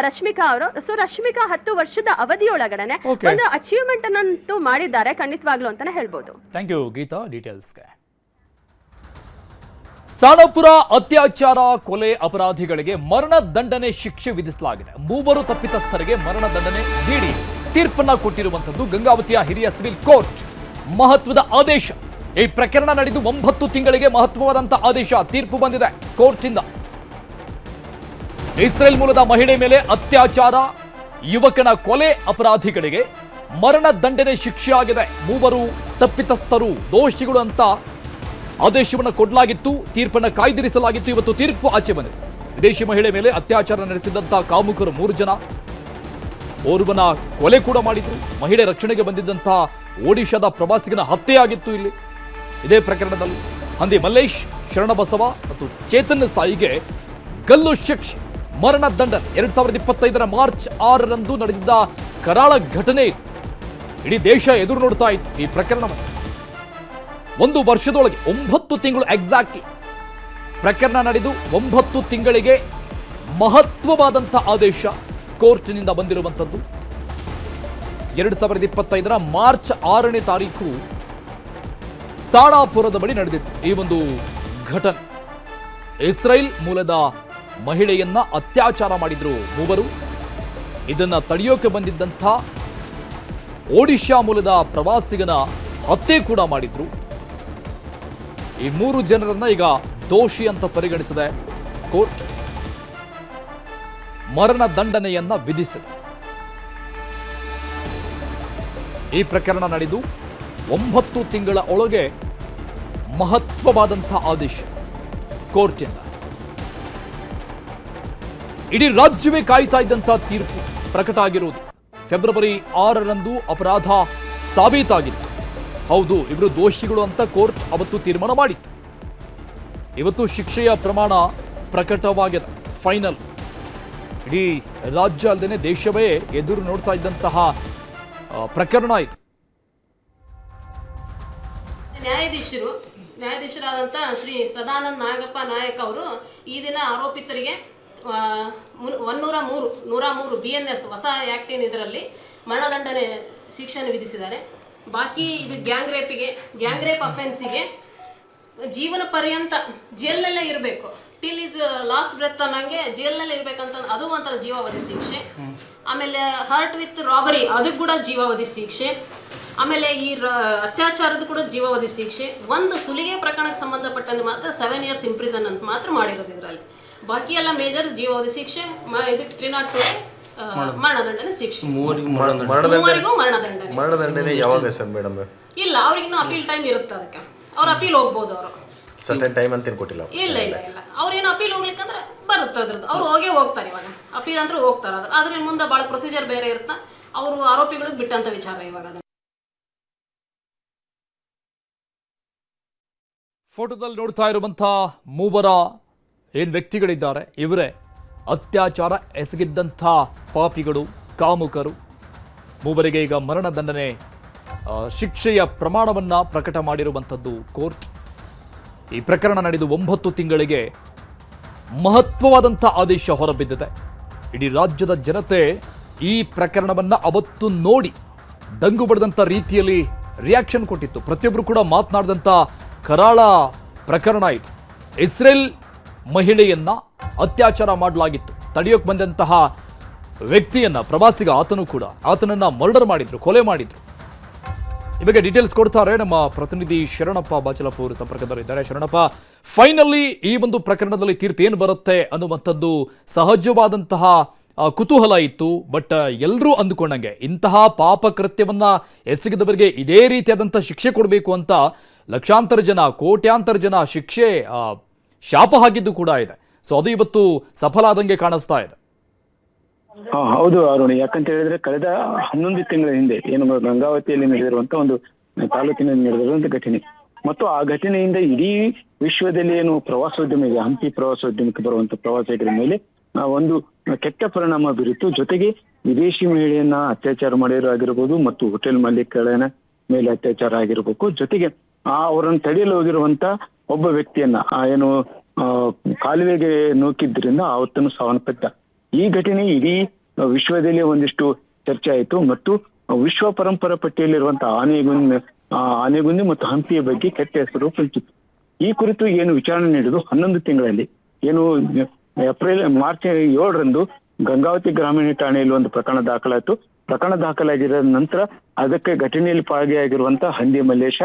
ರಶ್ಮಿಕಾ ಅವರು. ಸೊ ರಶ್ಮಿಕಾ 10 ವರ್ಷದ ಅವಧಿಯೊಳಗಡೆ ಒಂದು ಅಚೀವ್ಮೆಂಟ್ ಅನ್ನಂತೂ ಮಾಡಿದ್ದಾರೆ ಖಂಡಿತವಾಗ್ಲು ಅಂತಾನೆ ಹೇಳ್ಬೋದು. ಥ್ಯಾಂಕ್ ಯು ಗೀತಾ ಡೀಟೇಲ್ಸ್ಗೆ. ಸಾಣಪುರ ಅತ್ಯಾಚಾರ ಕೊಲೆ ಅಪರಾಧಿಗಳಿಗೆ ಮರಣ ದಂಡನೆ ಶಿಕ್ಷೆ ವಿಧಿಸಲಾಗಿದೆ. 3 ತಪ್ಪಿತಸ್ಥರಿಗೆ ಮರಣ ದಂಡನೆ ನೀಡಿ ತೀರ್ಪನ್ನ ಕೊಟ್ಟಿರುವಂತದ್ದು ಗಂಗಾವತಿಯ ಹಿರಿಯ ಸಿವಿಲ್ ಕೋರ್ಟ್. ಮಹತ್ವದ ಆದೇಶ. ಈ ಪ್ರಕರಣ ನಡೆದು 9 ತಿಂಗಳಿಗೆ ಮಹತ್ವವಾದಂತಹ ಆದೇಶ, ತೀರ್ಪು ಬಂದಿದೆ ಕೋರ್ಟಿಂದ. ಇಸ್ರೇಲ್ ಮೂಲದ ಮಹಿಳೆ ಮೇಲೆ ಅತ್ಯಾಚಾರ, ಯುವಕನ ಕೊಲೆ ಅಪರಾಧಿಗಳಿಗೆ ಮರಣ ದಂಡನೆ ಶಿಕ್ಷೆ ಆಗಿದೆ. 3 ತಪ್ಪಿತಸ್ಥರು ದೋಷಿಗಳು ಅಂತ ಆದೇಶವನ್ನು ಕೊಡಲಾಗಿತ್ತು, ತೀರ್ಪನ್ನು ಕಾಯ್ದಿರಿಸಲಾಗಿತ್ತು. ಇವತ್ತು ತೀರ್ಪು ಆಚೆ ಬಂದಿದೆ. ವಿದೇಶಿ ಮಹಿಳೆ ಮೇಲೆ ಅತ್ಯಾಚಾರ ನಡೆಸಿದಂತ ಕಾಮುಕರು 3 ಜನ, ಓರ್ವನ ಕೊಲೆ ಕೂಡ ಮಾಡಿದ್ರು. ಮಹಿಳೆ ರಕ್ಷಣೆಗೆ ಬಂದಿದ್ದಂತಹ ಒಡಿಶಾದ ಪ್ರವಾಸಿಗನ ಹತ್ಯೆಯಾಗಿತ್ತು. ಇಲ್ಲಿ ಇದೇ ಪ್ರಕರಣದಲ್ಲಿ ಹಂದಿ ಮಲ್ಲೇಶ್, ಶರಣಬಸವ ಮತ್ತು ಚೇತನ್ ಸಾಯಿಗೆ ಗಲ್ಲು ಶಿಕ್ಷೆ, ಮರಣ ದಂಡನೆ. 2025 ಮಾರ್ಚ್ 6ರಂದು ನಡೆದಿದ್ದ ಕರಾಳ ಘಟನೆ ಇದು. ಇಡೀ ದೇಶ ಎದುರು ನೋಡ್ತಾ ಇತ್ತು ಈ ಪ್ರಕರಣವನ್ನು. 1 ವರ್ಷದೊಳಗೆ 9 ತಿಂಗಳು ಎಕ್ಸಾಕ್ಟ್ಲಿ ಪ್ರಕರಣ ನಡೆದು 9 ತಿಂಗಳಿಗೆ ಮಹತ್ವವಾದಂಥ ಆದೇಶ ಕೋರ್ಟ್ನಿಂದ ಬಂದಿರುವಂಥದ್ದು. 2025 ಮಾರ್ಚ್ 6ನೇ ತಾರೀಕು ಸಾಡಾಪುರದ ಬಳಿ ನಡೆದಿತ್ತು ಈ ಒಂದು ಘಟನೆ. ಇಸ್ರೇಲ್ ಮೂಲದ ಮಹಿಳೆಯನ್ನ ಅತ್ಯಾಚಾರ ಮಾಡಿದ್ರು ಮೂವರು. ಇದನ್ನ ತಡೆಯೋಕೆ ಬಂದಿದ್ದಂಥ ಒಡಿಶಾ ಮೂಲದ ಪ್ರವಾಸಿಗನ ಹತ್ಯೆ ಕೂಡ ಮಾಡಿದ್ರು. ಈ 3 ಜನರನ್ನ ಈಗ ದೋಷಿ ಅಂತ ಪರಿಗಣಿಸಿದೆ ಕೋರ್ಟ್. ಮರಣ ದಂಡನೆಯನ್ನ ವಿಧಿಸಿದೆ. ಈ ಪ್ರಕರಣ ನಡೆದು 9 ತಿಂಗಳ ಒಳಗೆ ಮಹತ್ವವಾದಂಥ ಆದೇಶ ಕೋರ್ಟಿಂದ. ಇಡೀ ರಾಜ್ಯವೇ ಕಾಯ್ತಾ ಇದ್ದಂಥ ತೀರ್ಪು ಪ್ರಕಟ ಆಗಿರುವುದು. ಫೆಬ್ರವರಿ 6ರಂದು ಅಪರಾಧ ಸಾಬೀತಾಗಿತ್ತು. ಹೌದು, ಇವರು ದೋಷಿಗಳು ಅಂತ ಕೋರ್ಟ್ ಅವತ್ತು ತೀರ್ಮಾನ ಮಾಡಿತ್ತು. ಇವತ್ತು ಶಿಕ್ಷೆಯ ಪ್ರಮಾಣ ಪ್ರಕಟವಾಗಿದೆ, ಫೈನಲ್. ಇಡೀ ರಾಜ್ಯ ಅಲ್ಲದೆ ದೇಶವೇ ಎದುರು ನೋಡ್ತಾ ಇದ್ದಂತಹ ಪ್ರಕರಣ ಇದು. ನ್ಯಾಯಾಧೀಶರಾದಂಥ ಶ್ರೀ ಸದಾನಂದ ನಾಗಪ್ಪ ನಾಯಕ್ ಅವರು ಈ ದಿನ ಆರೋಪಿತರಿಗೆ 103 BNS ಹೊಸ ಆ್ಯಕ್ಟ್ ಏನು ಇದರಲ್ಲಿ ಮರಣದಂಡನೆ ಶಿಕ್ಷೆಯನ್ನು ವಿಧಿಸಿದ್ದಾರೆ. ಬಾಕಿ ಇದು ಗ್ಯಾಂಗ್ ರೇಪ್ ಅಫೆನ್ಸಿಗೆ ಜೀವನ ಪರ್ಯಂತ ಜೈಲ್ನಲ್ಲೇ ಇರಬೇಕು, ಟಿಲ್ ಈಸ್ ಲಾಸ್ಟ್ ಬ್ರೆತ್ ಅನ್ನಂಗೆ ಜೈಲ್ನಲ್ಲೇ ಇರಬೇಕಂತ, ಅದು ಒಂಥರ ಜೀವಾವಧಿ ಶಿಕ್ಷೆ. ಆಮೇಲೆ ಹರ್ಟ್ ವಿತ್ ರಾಬರಿ ಅದು ಕೂಡ ಜೀವಾವಧಿ ಶಿಕ್ಷೆ. ಆಮೇಲೆ ಈ ಅತ್ಯಾಚಾರದ ಕೂಡ ಜೀವಾವಧಿ ಶಿಕ್ಷೆ. ಒಂದು ಸುಲಿಗೆ ಪ್ರಕರಣಕ್ಕೆ ಸಂಬಂಧಪಟ್ಟಂತೆ ಮಾತ್ರ 7 years ಇಂಪ್ರಿಸನ್ ಅಂತ ಮಾತ್ರ ಮಾಡಿರೋದು ಇದರಲ್ಲಿ. ಬಾಕಿ ಎಲ್ಲ ಮೇಜರ್ ಜೀವಾವಧಿ ಶಿಕ್ಷೆ, ಇದಕ್ಕೆ 302 ಮರಣದಂಡನೆ ಶಿಕ್ಷೆ. ಮೂವರಿಗೂ ಮರಣದಂಡನೆ ಯಾವಾಗ ಸರ್ ಮೇಡಮ್? ಇಲ್ಲ, ಅವ್ರಿಗಿನ್ನೂ ಅಪೀಲ್ ಟೈಮ್ ಇರುತ್ತೆ. ಅದಕ್ಕೆ ಅವ್ರು ಅಪೀಲ್ ಹೋಗ್ಬೋದು. ಅವರು ಸರ್ಟನ್ ಟೈಮ್ ಅಂತ ಕೊಟ್ಟಿಲ್ಲ. ಇಲ್ಲ, ಅವ್ರೇನು ಅಪೀಲ್ ಹೋಗ್ಲಿಕ್ಕಂದ್ರೆ ಬರುತ್ತೆ ಅದ್ರದ್ದು. ಅವ್ರು ಹೋಗ್ತಾರೆ. ಇವಾಗ ಅಪೀಲ್ ಅಂದ್ರೆ ಹೋಗ್ತಾರೆ. ಅದ್ರ ಮುಂದೆ ಭಾಳ ಪ್ರೊಸೀಜರ್ ಬೇರೆ ಇರುತ್ತೆ. ಅವರು ಆರೋಪಿಗಳಿಗೆ ಬಿಟ್ಟಂತ ವಿಚಾರ ಇವಾಗ. ಫೋಟೋದಲ್ಲಿ ನೋಡ್ತಾ ಇರುವಂಥ ಮೂವರ ಏನು ವ್ಯಕ್ತಿಗಳಿದ್ದಾರೆ, ಇವರೇ ಅತ್ಯಾಚಾರ ಎಸಗಿದ್ದಂಥ ಪಾಪಿಗಳು, ಕಾಮುಕರು. ಮೂವರಿಗೆ ಈಗ ಮರಣದಂಡನೆ ಶಿಕ್ಷೆಯ ಪ್ರಮಾಣವನ್ನು ಪ್ರಕಟ ಮಾಡಿರುವಂಥದ್ದು ಕೋರ್ಟ್. ಈ ಪ್ರಕರಣ ನಡೆದು 9 ತಿಂಗಳಿಗೆ ಮಹತ್ವವಾದಂಥ ಆದೇಶ ಹೊರಬಿದ್ದಿದೆ. ಇಡೀ ರಾಜ್ಯದ ಜನತೆ ಈ ಪ್ರಕರಣವನ್ನು ಅವತ್ತು ನೋಡಿ ದಂಗು ಬಡಿದಂಥ ರೀತಿಯಲ್ಲಿ ರಿಯಾಕ್ಷನ್ ಕೊಟ್ಟಿತ್ತು. ಪ್ರತಿಯೊಬ್ಬರು ಕೂಡ ಮಾತನಾಡಿದಂಥ ಕರಾಳ ಪ್ರಕರಣ ಇದು. ಇಸ್ರೇಲ್ ಮಹಿಳೆಯನ್ನ ಅತ್ಯಾಚಾರ ಮಾಡಲಾಗಿತ್ತು. ತಡೆಯೋಕೆ ಬಂದಂತಹ ವ್ಯಕ್ತಿಯನ್ನ, ಪ್ರವಾಸಿಗ ಆತನನ್ನ ಮರ್ಡರ್ ಮಾಡಿದ್ರು, ಕೊಲೆ ಮಾಡಿದ್ರು. ಈ ಬಗ್ಗೆ ಡೀಟೇಲ್ಸ್ ಕೊಡ್ತಾರೆ ನಮ್ಮ ಪ್ರತಿನಿಧಿ ಶರಣಪ್ಪ ಬಾಚಲಪುರ ಸಂಪರ್ಕದಲ್ಲಿದ್ದಾರೆ. ಶರಣಪ್ಪ, ಫೈನಲಿ ಈ ಒಂದು ಪ್ರಕರಣದಲ್ಲಿ ತೀರ್ಪು ಏನು ಬರುತ್ತೆ ಅನ್ನುವಂಥದ್ದು ಸಹಜವಾದಂತಹ ಕುತೂಹಲ ಇತ್ತು. ಬಟ್ ಎಲ್ಲರೂ ಅಂದುಕೊಂಡಂಗೆ ಇಂತಹ ಪಾಪ ಕೃತ್ಯವನ್ನ ಎಸಗಿದವರಿಗೆ ಇದೇ ರೀತಿಯಾದಂಥ ಶಿಕ್ಷೆ ಕೊಡಬೇಕು ಅಂತ ಲಕ್ಷಾಂತರ ಜನ, ಕೋಟ್ಯಾಂತರ ಜನ ಶಿಕ್ಷೆ ಶಾಪ ಹಾಕಿದ್ದು ಕೂಡ ಇದೆ. ಸೊ ಅದು ಇವತ್ತು ಸಫಲ ಆದಂಗೆ ಕಾಣಿಸ್ತಾ ಇದೆ. ಹೌದು ಅರುಣ್, ಯಾಕಂತ ಹೇಳಿದ್ರೆ ಕಳೆದ 11 ತಿಂಗಳ ಹಿಂದೆ ಏನು ಗಂಗಾವತಿಯಲ್ಲಿ ನಡೆದಿರುವಂತ ಒಂದು ತಾಲೂಕಿನಲ್ಲಿ ನಡೆದಿರುವಂತ ಘಟನೆ ಮತ್ತು ಆ ಘಟನೆಯಿಂದ ಇಡೀ ವಿಶ್ವದಲ್ಲಿ ಏನು ಪ್ರವಾಸೋದ್ಯಮ ಇದೆ, ಹಂಪಿ ಪ್ರವಾಸೋದ್ಯಮಕ್ಕೆ ಬರುವಂತ ಪ್ರವಾಸಿಗರ ಮೇಲೆ ಒಂದು ಕೆಟ್ಟ ಪರಿಣಾಮ ಬೀರಿತ್ತು. ಜೊತೆಗೆ ವಿದೇಶಿ ಮಹಿಳೆಯನ್ನ ಅತ್ಯಾಚಾರ ಮಾಡಿರೋಗಿರ್ಬೋದು ಮತ್ತು ಹೋಟೆಲ್ ಮಾಲೀಕರ ಮೇಲೆ ಅತ್ಯಾಚಾರ ಆಗಿರ್ಬೇಕು. ಜೊತೆಗೆ ಅವರನ್ನು ತಡೆಯಲು ಹೋಗಿರುವಂತ ಒಬ್ಬ ವ್ಯಕ್ತಿಯನ್ನ ಏನು ಕಾಲುವೆಗೆ ನೂಕಿದ್ರಿಂದ ಆವತ್ತನ್ನು ಸಾವನ್ನಪ್ಪಿದ್ದ. ಈ ಘಟನೆ ಇಡೀ ವಿಶ್ವದಲ್ಲಿ ಒಂದಿಷ್ಟು ಚರ್ಚೆ ಆಯಿತು ಮತ್ತು ವಿಶ್ವ ಪರಂಪರಾ ಪಟ್ಟಿಯಲ್ಲಿರುವಂತಹ ಆನೆಗುಂದಿ ಮತ್ತು ಹಂಪಿಯ ಬಗ್ಗೆ ಕೆಟ್ಟ ಹೆಸರು ಪಂಚಿತ್ತು. ಈ ಕುರಿತು ಏನು ವಿಚಾರಣೆ ನಡೆದು 11 ತಿಂಗಳಲ್ಲಿ ಏನು ಮಾರ್ಚ್ 7ರಂದು ಗಂಗಾವತಿ ಗ್ರಾಮೀಣ ಠಾಣೆಯಲ್ಲಿ ಒಂದು ಪ್ರಕರಣ ದಾಖಲಾಯಿತು. ಪ್ರಕರಣ ದಾಖಲಾಗಿರೋ ನಂತರ ಅದಕ್ಕೆ ಘಟನೆಯಲ್ಲಿ ಭಾಗಿಯಾಗಿರುವಂತಹ ಹಂದಿ ಮಲ್ಲೇಶ,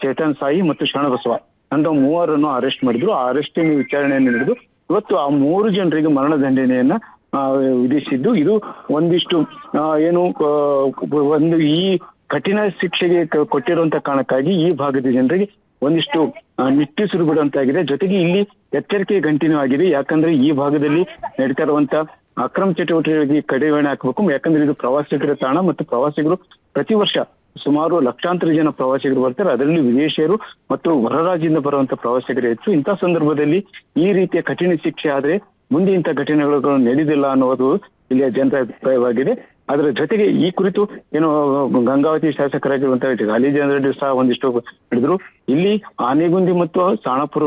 ಚೇತನ್ ಸಾಯಿ ಮತ್ತು ಶರಣಬಸವ ಅಂತ 3 ಅರೆಸ್ಟ್ ಮಾಡಿದ್ರು. ಆ ಅರೆಸ್ಟಿನ ವಿಚಾರಣೆಯನ್ನು ನಡೆದು ಇವತ್ತು ಆ 3 ಜನರಿಗೆ ಮರಣದಂಡನೆಯನ್ನ ವಿಧಿಸಿದ್ದು. ಇದು ಒಂದಿಷ್ಟು ಏನು ಒಂದು ಈ ಕಠಿಣ ಶಿಕ್ಷೆಗೆ ಕೊಟ್ಟಿರುವಂತ ಕಾರಣಕ್ಕಾಗಿ ಈ ಭಾಗದ ಜನರಿಗೆ ಒಂದಿಷ್ಟು ನಿಟ್ಟುಸಿರು ಬಿಡುವಂತಾಗಿದೆ. ಜೊತೆಗೆ ಇಲ್ಲಿ ಎಚ್ಚರಿಕೆ ಗಂಟಿನೂ ಆಗಿದೆ. ಯಾಕಂದ್ರೆ ಈ ಭಾಗದಲ್ಲಿ ನಡೀತಾ ಇರುವಂತ ಅಕ್ರಮ ಚಟುವಟಿಕೆಗಳಿಗೆ ಕಡಿವಾಣ ಹಾಕಬೇಕು. ಯಾಕಂದ್ರೆ ಇದು ಪ್ರವಾಸಿಗರ ತಾಣ ಮತ್ತು ಪ್ರವಾಸಿಗರು ಪ್ರತಿ ವರ್ಷ ಸುಮಾರು ಲಕ್ಷಾಂತರ ಜನ ಪ್ರವಾಸಿಗರು ಬರ್ತಾರೆ. ಅದರಲ್ಲಿ ವಿದೇಶಿಯರು ಮತ್ತು ಹೊರ ರಾಜ್ಯದಿಂದ ಬರುವಂತ ಪ್ರವಾಸಿಗರು ಹೆಚ್ಚು. ಇಂಥ ಸಂದರ್ಭದಲ್ಲಿ ಈ ರೀತಿಯ ಕಠಿಣ ಶಿಕ್ಷೆ ಆದ್ರೆ ಮುಂದೆ ಇಂಥ ಘಟನೆಗಳು ನಡೆದಿಲ್ಲ ಅನ್ನೋದು ಇಲ್ಲಿಯ ಜನರ ಅಭಿಪ್ರಾಯವಾಗಿದೆ. ಅದರ ಜೊತೆಗೆ ಈ ಕುರಿತು ಏನು ಗಂಗಾವತಿ ಶಾಸಕರಾಗಿರುವಂತಹ ಗಾಲಿಜೇಂದ್ರ ರೆಡ್ಡಿ ಸಹ ಒಂದಿಷ್ಟು ಹೇಳಿದ್ರು. ಇಲ್ಲಿ ಆನೆಗುಂದಿ ಮತ್ತು ಸಾಣಪುರ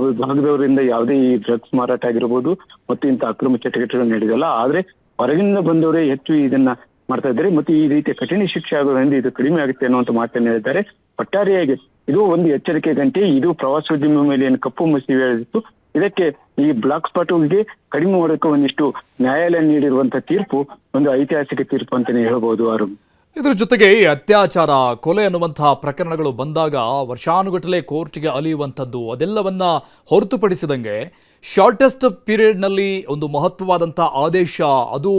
ವಿಭಾಗದವರಿಂದ ಯಾವುದೇ ಈ ಡ್ರಗ್ಸ್ ಮಾರಾಟ ಆಗಿರ್ಬೋದು ಮತ್ತು ಇಂಥ ಅಕ್ರಮ ಚಟುವಟಿಕೆಗಳು ನಡೆದಿಲ್ಲ. ಆದ್ರೆ ಹೊರಗಿನಿಂದ ಬಂದವರೇ ಹೆಚ್ಚು ಇದನ್ನ ಮಾಡ್ತಾ ಇದ್ದಾರೆ ಮತ್ತು ಈ ರೀತಿಯ ಕಠಿಣ ಶಿಕ್ಷೆ ಆಗೋದ್ರಿಂದ ಇದು ಕಡಿಮೆ ಆಗುತ್ತೆ ಅನ್ನುವಂಥ ಮಾತನ್ನು ಹೇಳಿದ್ದಾರೆ. ಒಟ್ಟಾರೆಯಾಗಿ ಇದು ಒಂದು ಎಚ್ಚರಿಕೆ ಗಂಟೆ. ಇದು ಪ್ರವಾಸೋದ್ಯಮ ಮೇಲೆ ಏನು ಕಪ್ಪು ಮಸಿ ಹೇಳಿತ್ತು, ಇದಕ್ಕೆ ಈ ಬ್ಲಾಕ್ ಸ್ಪಾಟ್ಗೆ ಕಡಿಮೆ ಮಾಡೋಕೆ ಒಂದಿಷ್ಟು ನ್ಯಾಯಾಲಯ ನೀಡಿರುವಂತಹ ತೀರ್ಪು ಒಂದು ಐತಿಹಾಸಿಕ ತೀರ್ಪು ಅಂತಾನೆ ಹೇಳ್ಬೋದು. ಅರುಣ್, ಇದ್ರ ಜೊತೆಗೆ ಈ ಅತ್ಯಾಚಾರ, ಕೊಲೆ ಅನ್ನುವಂತಹ ಪ್ರಕರಣಗಳು ಬಂದಾಗ ವರ್ಷಾನುಗಟ್ಟಲೆ ಕೋರ್ಟ್ಗೆ ಅಲಿಯುವಂಥದ್ದು ಅದೆಲ್ಲವನ್ನ ಹೊರತುಪಡಿಸಿದಂಗೆ ಶಾರ್ಟೆಸ್ಟ್ ಪೀರಿಯಡ್ನಲ್ಲಿ ಒಂದು ಮಹತ್ವವಾದಂಥ ಆದೇಶ, ಅದು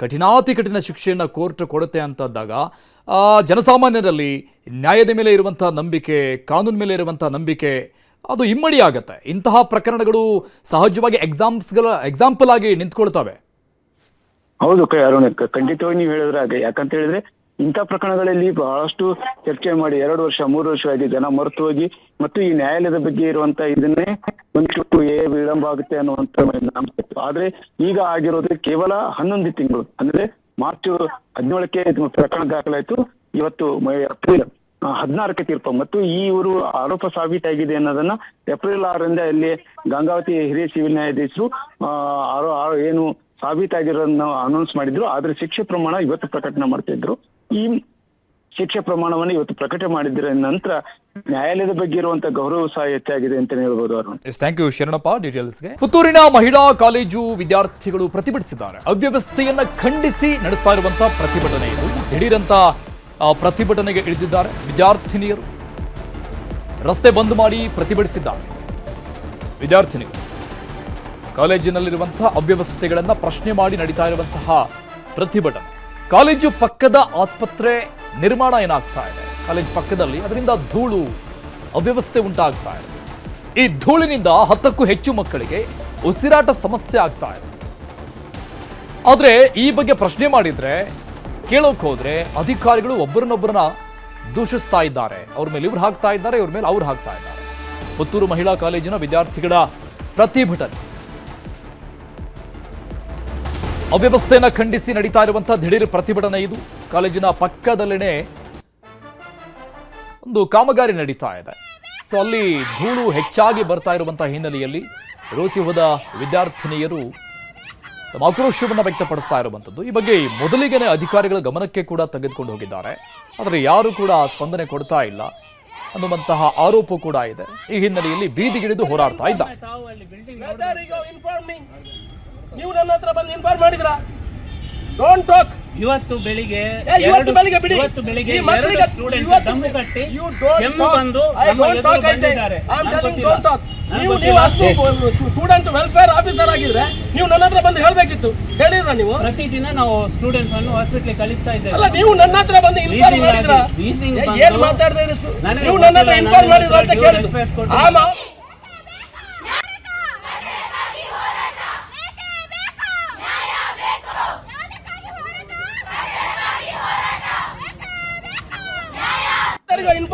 ಕಠಿಣಾತಿ ಕಠಿಣ ಶಿಕ್ಷೆಯನ್ನು ಕೋರ್ಟ್ ಕೊಡುತ್ತೆ ಅಂತಂದಾಗ ಜನಸಾಮಾನ್ಯರಲ್ಲಿ ನ್ಯಾಯದ ಮೇಲೆ ಇರುವಂಥ ನಂಬಿಕೆ, ಕಾನೂನು ಮೇಲೆ ಇರುವಂಥ ನಂಬಿಕೆ ಅದು ಇಮ್ಮಡಿ ಆಗತ್ತೆ. ಇಂತಹ ಪ್ರಕರಣಗಳು ಸಹಜವಾಗಿ ಎಕ್ಸಾಂಪಲ್ ಆಗಿ ನಿಂತ್ಕೊಳ್ತವೆ. ಹೌದು ಅರುಣ್, ಖಂಡಿತವಾಗಿ ನೀವು ಹೇಳಿದ್ರೆ ಹಾಗೆ. ಯಾಕಂತ ಹೇಳಿದ್ರೆ ಇಂಥ ಪ್ರಕರಣಗಳಲ್ಲಿ ಬಹಳಷ್ಟು ಚರ್ಚೆ ಮಾಡಿ 2 ವರ್ಷ 3 ವರ್ಷ ಆಗಿ ಜನ ಮರೆತು ಹೋಗಿ ಮತ್ತು ಈ ನ್ಯಾಯಾಲಯದ ಬಗ್ಗೆ ಇರುವಂತ ಇದನ್ನೇ ಒಂದಿಷ್ಟು ವಿಳಂಬ ಆಗುತ್ತೆ ಅನ್ನುವಂತ ನಂಬಿಕೆ. ಆದ್ರೆ ಈಗ ಆಗಿರೋದು ಕೇವಲ 11 ತಿಂಗಳು, ಅಂದ್ರೆ ಮಾರ್ಚ್ 17ಕ್ಕೆ ಪ್ರಕರಣ ದಾಖಲಾಯಿತು. ಇವತ್ತು ಏಪ್ರಿಲ್ 16ಕ್ಕೆ ತೀರ್ಪು ಮತ್ತು ಇವರು ಆರೋಪ ಸಾಬೀತಾಗಿದೆ ಅನ್ನೋದನ್ನ ಏಪ್ರಿಲ್ 6ರಿಂದ ಇಲ್ಲಿ ಗಂಗಾವತಿ ಹಿರಿಯ ಸಿವಿಲ್ ನ್ಯಾಯಾಧೀಶರು ಏನು ಸಾಬೀತಾಗಿರೋದನ್ನ ಅನೌನ್ಸ್ ಮಾಡಿದ್ರು. ಆದ್ರೆ ಶಿಕ್ಷೆ ಪ್ರಮಾಣ ಇವತ್ತು ಪ್ರಕಟಣೆ ಮಾಡ್ತಾ ಇದ್ರು. ಈ ಶಿಕ್ಷೆ ಪ್ರಮಾಣವನ್ನು ಇವತ್ತು ಪ್ರಕಟ ಮಾಡಿದ್ರ ನಂತರ ನ್ಯಾಯಾಲಯದ ಬಗ್ಗೆ ಇರುವಂತಹ ಗೌರವ ಸಹ ಹೆಚ್ಚಾಗಿದೆ ಅಂತ ಹೇಳ್ಬೋದು. ಅರುಣ್, ಥ್ಯಾಂಕ್ ಯು ಶರಣಪ್ಪ ಡೀಟೇಲ್ಸ್ಗೆ. ಪುತ್ತೂರಿನ ಮಹಿಳಾ ಕಾಲೇಜು ವಿದ್ಯಾರ್ಥಿಗಳು ಪ್ರತಿಭಟಿಸಿದ್ದಾರೆ. ಅವ್ಯವಸ್ಥೆಯನ್ನ ಖಂಡಿಸಿ ನಡೆಸ್ತಾ ಇರುವಂತಹ ಪ್ರತಿಭಟನೆ ಇದು. ದಿಢೀರಂತ ಪ್ರತಿಭಟನೆಗೆ ಇಳಿದಿದ್ದಾರೆ ವಿದ್ಯಾರ್ಥಿನಿಯರು. ರಸ್ತೆ ಬಂದ್ ಮಾಡಿ ಪ್ರತಿಭಟಿಸಿದ್ದಾರೆ ವಿದ್ಯಾರ್ಥಿನಿಗಳು. ಕಾಲೇಜಿನಲ್ಲಿರುವಂತಹ ಅವ್ಯವಸ್ಥೆಗಳನ್ನ ಪ್ರಶ್ನೆ ಮಾಡಿ ನಡೀತಾ ಇರುವಂತಹ ಪ್ರತಿಭಟನೆ. ಕಾಲೇಜು ಪಕ್ಕದ ಆಸ್ಪತ್ರೆ ನಿರ್ಮಾಣ ಏನಾಗ್ತಾ ಇದೆ, ಕಾಲೇಜು ಪಕ್ಕದಲ್ಲಿ ಅದರಿಂದ ಧೂಳು ಅವ್ಯವಸ್ಥೆ ಉಂಟಾಗ್ತಾ ಇದೆ. ಈ ಧೂಳಿನಿಂದ 10ಕ್ಕೂ ಹೆಚ್ಚು ಮಕ್ಕಳಿಗೆ ಉಸಿರಾಟ ಸಮಸ್ಯೆ ಆಗ್ತಾ ಇದೆ. ಆದ್ರೆ ಈ ಬಗ್ಗೆ ಪ್ರಶ್ನೆ ಮಾಡಿದ್ರೆ, ಕೇಳೋಕೆ ಹೋದ್ರೆ ಅಧಿಕಾರಿಗಳು ಒಬ್ಬರನ್ನೊಬ್ಬರನ್ನ ದೂಷಿಸ್ತಾ ಇದ್ದಾರೆ. ಅವ್ರ ಮೇಲೆ ಇವ್ರು ಹಾಕ್ತಾ ಇದ್ದಾರೆ, ಇವ್ರ ಮೇಲೆ ಅವ್ರು ಹಾಕ್ತಾ ಇದ್ದಾರೆ. ಪುತ್ತೂರು ಮಹಿಳಾ ಕಾಲೇಜಿನ ವಿದ್ಯಾರ್ಥಿಗಳ ಪ್ರತಿಭಟನೆ, ಅವ್ಯವಸ್ಥೆಯನ್ನ ಖಂಡಿಸಿ ನಡೀತಾ ಇರುವಂತಹ ದಿಢೀರ್ ಪ್ರತಿಭಟನೆ ಇದು. ಕಾಲೇಜಿನ ಪಕ್ಕದಲ್ಲೇನೆ ಒಂದು ಕಾಮಗಾರಿ ನಡೀತಾ ಇದೆ. ಸೊ ಅಲ್ಲಿ ಧೂಳು ಹೆಚ್ಚಾಗಿ ಬರ್ತಾ ಇರುವಂತಹ ಹಿನ್ನೆಲೆಯಲ್ಲಿ ರೋಸಿ ಹೋದ ವಿದ್ಯಾರ್ಥಿನಿಯರು ತಮ್ಮ ಆಕ್ರೋಶವನ್ನು ವ್ಯಕ್ತಪಡಿಸ್ತಾ ಇರುವಂಥದ್ದು. ಈ ಬಗ್ಗೆ ಮೊದಲಿಗೆನೆ ಅಧಿಕಾರಿಗಳ ಗಮನಕ್ಕೆ ಕೂಡ ತೆಗೆದುಕೊಂಡು ಹೋಗಿದ್ದಾರೆ. ಆದರೆ ಯಾರು ಕೂಡ ಸ್ಪಂದನೆ ಕೊಡ್ತಾ ಇಲ್ಲ ಅನ್ನುವಂತಹ ಆರೋಪ ಕೂಡ ಇದೆ. ಈ ಹಿನ್ನೆಲೆಯಲ್ಲಿ ಬೀದಿಗಿಳಿದು ಹೋರಾಡ್ತಾ ಇದ್ದಾರೆ. ನೀವು ನನ್ನ ಹತ್ರ ಬಂದು ಇನ್ಫಾರ್ಮ್ ಮಾಡಿದ್ರಾ? Don't talk. ಇವತ್ತು ಬೆಳಿಗ್ಗೆ ಬಿಡಿ. ಇವತ್ತು ಬೆಳಿಗ್ಗೆ ಈ ಮಕ್ಕಳಿಗೆ ಸ್ಟೂಡೆಂಟ್ಸ್ ದಮ್ಮು ಕಟ್ಟಿ ಕೆಮ್ಮು ಬಂದು ನಮ್ಮ ಎದುರು ಬಂದಿದ್ದಾರೆ. ನೀವು ಅಷ್ಟು ಸ್ಟೂಡೆಂಟ್ ವೆಲ್ಫೇರ್ ಆಫೀಸರ್ ಆಗಿದ್ರೆ ನೀವು ನನ್ನ ಹತ್ರ ಬಂದು ಹೇಳ್ಬೇಕಿತ್ತು. ಹೇಳಿದ್ರ ನೀವು? ಪ್ರತಿದಿನ ನಾವು ಸ್ಟೂಡೆಂಟ್ಸ್ ಅನ್ನು ಹಾಸ್ಪಿಟಲ್ ಕಳಿಸ್ತಾ ಇದ್ದೇವೆ. ಅಲ್ಲ, ನೀವು ನನ್ನ ಹತ್ರ ಬಂದು ಇನ್ಫಾರ್ಮ್ ಮಾಡಿದ್ರ? ಏನ್ ಮಾತಾಡ್ತಾ ಇದ್ದೀರಿ? ನೀವು ನನ್ನ ಹತ್ರ ಇನ್ಫಾರ್ಮ್ ಮಾಡಿದ್ರ ಅಂತ ಕೇಳಿದ್ರು.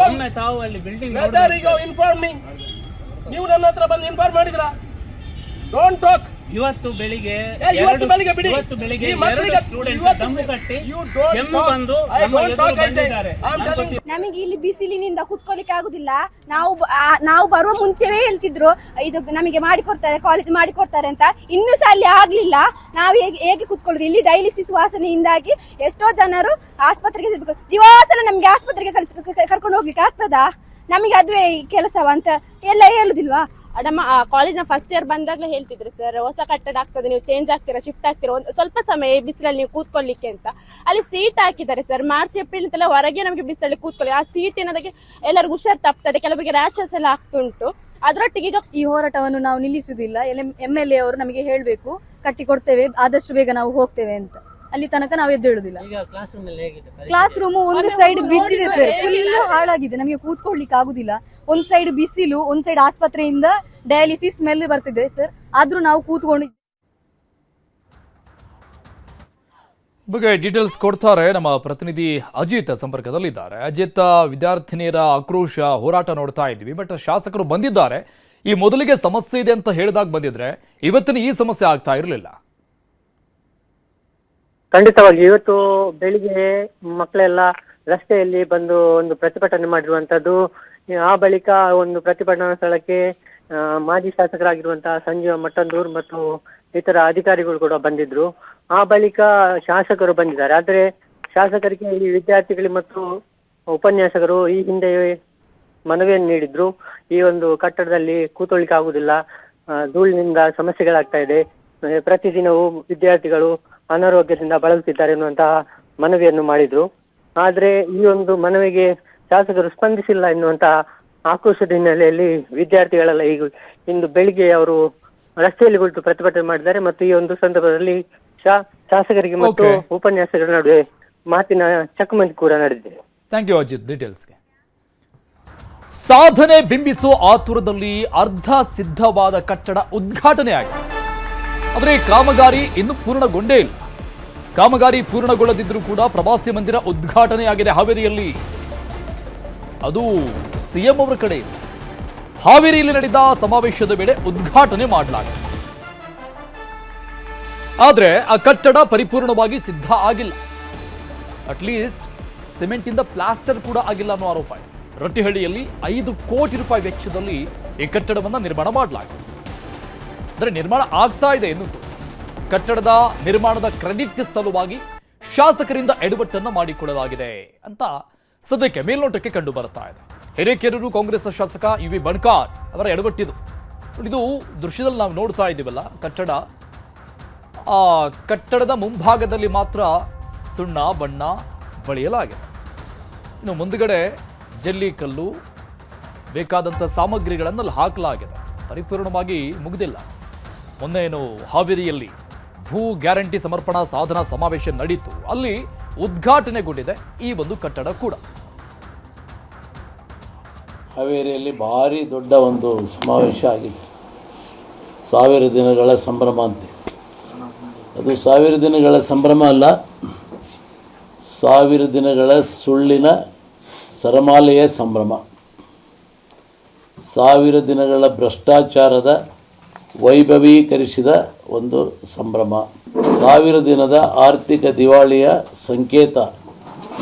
ಆಮಾ ತಾವು ಅಲ್ಲಿ ಬಿಲ್ಡಿಂಗ್ ಇನ್ಫಾರ್ಮಿಂಗ್. ನೀವು ನನ್ನ ಹತ್ರ ಬಂದು ಇನ್ಫಾರ್ಮ್ ಮಾಡಿದ್ರ? Don't talk. ಇವತ್ತು ಬೆಳಿಗ್ಗೆ ಬಿಡಿ. ಇವತ್ತು ಬೆಳಿಗ್ಗೆ ಈ ಮಕ್ಕಳಿಗೆ ಸ್ಟೂಡೆಂಟ್ಸ್ ದಮ್ಮು ಕಟ್ಟಿ ಕೆಮ್ಮು ಬಂದು ನಮ್ಮ ಎದುರು ಬಂದಿದ್ದಾರೆ. ನಮಗೆ ಇಲ್ಲಿ ಬಿಸಿಲಿನಿಂದ ಕುತ್ಕೊಳ್ಳಿಕ್ಕೆ ಆಗುದಿಲ್ಲ. ನಾವು ಬರುವ ಮುಂಚೆವೇ ಹೇಳ್ತಿದ್ರು ಇದು ನಮಗೆ ಮಾಡಿಕೊಡ್ತಾರೆ, ಕಾಲೇಜ್ ಮಾಡಿಕೊಡ್ತಾರೆ ಅಂತ. ಇನ್ನೂ ಸಹ ಅಲ್ಲಿ ಆಗ್ಲಿಲ್ಲ. ನಾವು ಹೇಗೆ ಕುತ್ಕೊಳ್ಳೋದು? ಇಲ್ಲಿ ಡಯಾಲಿಸಿಸ್ ವಾಸನೆಯಿಂದಾಗಿ ಎಷ್ಟೋ ಜನರು ಆಸ್ಪತ್ರೆಗೆ ದಿವಸ ನಮ್ಗೆ ಆಸ್ಪತ್ರೆಗೆ ಕರ್ಕೊಂಡು ಹೋಗ್ಲಿಕ್ಕೆ ಆಗ್ತದಾ? ನಮಗೆ ಅದುವೇ ಕೆಲಸವ ಅಂತ ಎಲ್ಲ ಹೇಳುದಿಲ್ವಾ? ನಮ್ಮ ಕಾಲೇಜ್ನ ಫಸ್ಟ್ ಇಯರ್ ಬಂದಾಗಲೇ ಹೇಳ್ತಿದ್ರು ಸರ್, ಹೊಸ ಕಟ್ಟಡ ಆಗ್ತದೆ, ನೀವು ಚೇಂಜ್ ಆಗ್ತೀರಾ, ಶಿಫ್ಟ್ ಆಗ್ತೀರಾ, ಒಂದು ಸ್ವಲ್ಪ ಸಮಯ ಬಿಸಿಲಲ್ಲಿ ನೀವು ಕೂತ್ಕೊಳ್ಳಿಕ್ಕೆ ಅಂತ. ಅಲ್ಲಿ ಸೀಟ್ ಹಾಕಿದ್ದಾರೆ ಸರ್. ಮಾರ್ಚ್ ಏಪ್ರಿಲ್ ಅಂತೆಲ್ಲ ಹೊರಗೆ ನಮಗೆ ಬಿಸಿಲಲ್ಲಿ ಕೂತ್ಕೊಳ್ಳಿ. ಆ ಸೀಟ್ ಏನದಕ್ಕೆ ಎಲ್ಲರಿಗೂ ಹುಷಾರ್ ತಪ್ತದೆ, ಕೆಲವರಿಗೆ ರ್ಯಾಶಸ್ ಎಲ್ಲ ಆಗ್ತುಂಟು. ಅದರೊಟ್ಟಿಗೆ ಈಗ ಈ ಹೋರಾಟವನ್ನು ನಾವು ನಿಲ್ಲಿಸುವುದಿಲ್ಲ. MLA ಅವರು ನಮಗೆ ಹೇಳಬೇಕು, ಕಟ್ಟಿ ಕೊಡ್ತೇವೆ, ಆದಷ್ಟು ಬೇಗ ನಾವು ಹೋಗ್ತೇವೆ ಅಂತ. ಅಲ್ಲಿ ತನಕ ನಾವು ಎದ್ದೇಳುದಿಲ್ಲ. ಕ್ಲಾಸ್ ರೂಮ್ ಒಂದು ಸೈಡ್ ಬಿದ್ದಿದೆ ಸರ್, ಫುಲ್ ಹಾಳಾಗಿದೆ. ನಮಗೆ ಕೂತ್ಕೊಳ್ಳಿಕ್ಕೆ ಆಗುದಿಲ್ಲ. ಒಂದ್ ಸೈಡ್ ಬಿಸಿಲು, ಒಂದ್ ಸೈಡ್ ಆಸ್ಪತ್ರೆಯಿಂದ ಡಯಾಲಿಸಿಸ್ ಸ್ಮೆಲ್ ಬರ್ತಿದೆ ಸರ್. ಆದ್ರೂ ನಾವು ಕೂತ್ಕೊಂಡು ಬಗ್ಗೆ ಡೀಟೇಲ್ಸ್ ಕೊಡ್ತಾರೆ ನಮ್ಮ ಪ್ರತಿನಿಧಿ ಅಜಿತ್ ಸಂಪರ್ಕದಲ್ಲಿದ್ದಾರೆ. ಅಜಿತ್, ವಿದ್ಯಾರ್ಥಿನಿಯರ ಆಕ್ರೋಶ ಹೋರಾಟ ನೋಡ್ತಾ ಇದ್ವಿ, ಬಟ್ ಶಾಸಕರು ಬಂದಿದ್ದಾರೆ. ಈ ಮೊದಲಿಗೆ ಸಮಸ್ಯೆ ಇದೆ ಅಂತ ಹೇಳಿದಾಗ ಬಂದಿದ್ರೆ ಇವತ್ತಿನ ಈ ಸಮಸ್ಯೆ ಆಗ್ತಾ ಇರಲಿಲ್ಲ. ಖಂಡಿತವಾಗಿ ಇವತ್ತು ಬೆಳಿಗ್ಗೆ ಮಕ್ಕಳೆಲ್ಲ ರಸ್ತೆಯಲ್ಲಿ ಬಂದು ಒಂದು ಪ್ರತಿಭಟನೆ ಮಾಡಿರುವಂತದ್ದು. ಆ ಬಳಿಕ ಒಂದು ಪ್ರತಿಭಟನಾ ಸ್ಥಳಕ್ಕೆ ಮಾಜಿ ಶಾಸಕರಾಗಿರುವಂತಹ ಸಂಜೀವ ಮಟ್ಟಂದೂರ್ ಮತ್ತು ಇತರ ಅಧಿಕಾರಿಗಳು ಕೂಡ ಬಂದಿದ್ರು. ಆ ಬಳಿಕ ಶಾಸಕರು ಬಂದಿದ್ದಾರೆ. ಆದ್ರೆ ಶಾಸಕರಿಗೆ ಈ ವಿದ್ಯಾರ್ಥಿಗಳು ಮತ್ತು ಉಪನ್ಯಾಸಕರು ಈ ಹಿಂದೆ ಮನವಿಯನ್ನು ನೀಡಿದ್ರು. ಈ ಒಂದು ಕಟ್ಟಡದಲ್ಲಿ ಕೂತ್ಕೊಳ್ಳಿಕ್ಕೆ ಆಗುದಿಲ್ಲ, ಧೂಳಿನಿಂದ ಸಮಸ್ಯೆಗಳಾಗ್ತಾ ಇದೆ, ಪ್ರತಿದಿನವೂ ವಿದ್ಯಾರ್ಥಿಗಳು ಅನಾರೋಗ್ಯದಿಂದ ಬಳಲುತ್ತಿದ್ದಾರೆ ಎನ್ನುವಂತಹ ಮನವಿಯನ್ನು ಮಾಡಿದ್ರು. ಆದ್ರೆ ಈ ಒಂದು ಮನವಿಗೆ ಶಾಸಕರು ಸ್ಪಂದಿಸಿಲ್ಲ ಎನ್ನುವಂತಹ ಆಕ್ರೋಶದ ಹಿನ್ನೆಲೆಯಲ್ಲಿ ವಿದ್ಯಾರ್ಥಿಗಳೆಲ್ಲ ಈಗ ಇಂದು ಬೆಳಿಗ್ಗೆ ಅವರು ರಸ್ತೆಯಲ್ಲಿ ಕುಳಿತು ಪ್ರತಿಭಟನೆ ಮಾಡಿದ್ದಾರೆ. ಮತ್ತು ಈ ಒಂದು ಸಂದರ್ಭದಲ್ಲಿ ಶಾಸಕರಿಗೆ ಮತ್ತು ಉಪನ್ಯಾಸಕರ ನಡುವೆ ಮಾತಿನ ಚಕಮಕಿ ಕೂಡ ನಡೆದಿದೆ. ಥ್ಯಾಂಕ್ ಯು ಅಜಿತ್ ಡೀಟೇಲ್ಸ್ಗೆ. ಸಾಧನೆ ಬಿಂಬಿಸುವ ಆತುರದಲ್ಲಿ ಅರ್ಧ ಸಿದ್ಧವಾದ ಕಟ್ಟಡ ಉದ್ಘಾಟನೆ ಆಗಿದೆ. ಆದರೆ ಕಾಮಗಾರಿ ಇನ್ನೂ ಪೂರ್ಣಗೊಂಡೇ ಇಲ್ಲ. ಕಾಮಗಾರಿ ಪೂರ್ಣಗೊಳ್ಳದಿದ್ದರೂ ಕೂಡ ಪ್ರವಾಸಿ ಮಂದಿರ ಉದ್ಘಾಟನೆಯಾಗಿದೆ ಹಾವೇರಿಯಲ್ಲಿ. ಅದು ಸಿಎಂ ಅವರ ಕಡೆ ಇದೆ. ಹಾವೇರಿಯಲ್ಲಿ ನಡೆದ ಸಮಾವೇಶದ ವೇಳೆ ಉದ್ಘಾಟನೆ ಮಾಡಲಾಗಿದೆ. ಆದರೆ ಆ ಕಟ್ಟಡ ಪರಿಪೂರ್ಣವಾಗಿ ಸಿದ್ಧ ಆಗಿಲ್ಲ. ಅಟ್ಲೀಸ್ಟ್ ಸಿಮೆಂಟ್ ಇಂದ ಪ್ಲಾಸ್ಟರ್ ಕೂಡ ಆಗಿಲ್ಲ ಅನ್ನೋ ಆರೋಪ ಇದೆ. ರಟ್ಟಿಹಳ್ಳಿಯಲ್ಲಿ 5 ಕೋಟಿ ರೂಪಾಯಿ ವೆಚ್ಚದಲ್ಲಿ ಈ ಕಟ್ಟಡವನ್ನು ನಿರ್ಮಾಣ ಮಾಡಲಾಗಿದೆ. ಅಂದರೆ ನಿರ್ಮಾಣ ಆಗ್ತಾ ಇದೆ ಇನ್ನು. ಕಟ್ಟಡದ ನಿರ್ಮಾಣದ ಕ್ರೆಡಿಟ್ ಸಲುವಾಗಿ ಶಾಸಕರಿಂದ ಎಡವಟ್ಟನ್ನು ಮಾಡಿಕೊಳ್ಳಲಾಗಿದೆ ಅಂತ ಸದ್ಯಕ್ಕೆ ಮೇಲ್ನೋಟಕ್ಕೆ ಕಂಡು ಬರ್ತಾ ಇದೆ. ಹಿರೇಕೆರೂರು ಕಾಂಗ್ರೆಸ್ ಶಾಸಕ UV ಬಣಕಾರ್ ಅವರ ಎಡವಟ್ಟಿದು. ಇದು ದೃಶ್ಯದಲ್ಲಿ ನಾವು ನೋಡ್ತಾ ಇದ್ದೀವಲ್ಲ, ಕಟ್ಟಡದ ಮುಂಭಾಗದಲ್ಲಿ ಮಾತ್ರ ಸುಣ್ಣ ಬಣ್ಣ ಬಳಿಯಲಾಗಿದೆ. ಇನ್ನು ಮುಂದುಗಡೆ ಜಲ್ಲಿ ಕಲ್ಲು ಬೇಕಾದಂಥ ಸಾಮಗ್ರಿಗಳನ್ನು ಹಾಕಲಾಗಿದೆ. ಪರಿಪೂರ್ಣವಾಗಿ ಮುಗಿದಿಲ್ಲ. ಮೊನ್ನೆ ಏನು ಹಾವೇರಿಯಲ್ಲಿ ಭೂ ಗ್ಯಾರಂಟಿ ಸಮರ್ಪಣಾ ಸಾಧನಾ ಸಮಾವೇಶ ನಡೀತು, ಅಲ್ಲಿ ಉದ್ಘಾಟನೆಗೊಂಡಿದೆ ಈ ಒಂದು ಕಟ್ಟಡ ಕೂಡ. ಹಾವೇರಿಯಲ್ಲಿ ಭಾರಿ ದೊಡ್ಡ ಒಂದು ಸಮಾವೇಶ ಆಗಿದೆ. 1000 ದಿನಗಳ ಸಂಭ್ರಮ ಅಂತೆ. ಅದು 1000 ದಿನಗಳ ಸಂಭ್ರಮ ಅಲ್ಲ, 1000 ದಿನಗಳ ಸುಳ್ಳಿನ ಸರಮಾಲೆಯ ಸಂಭ್ರಮ. 1000 ದಿನಗಳ ಭ್ರಷ್ಟಾಚಾರದ ವೈಭವೀಕರಿಸಿದ ಒಂದು ಸಂಭ್ರಮ. 1000 ದಿನದ ಆರ್ಥಿಕ ದಿವಾಳಿಯ ಸಂಕೇತ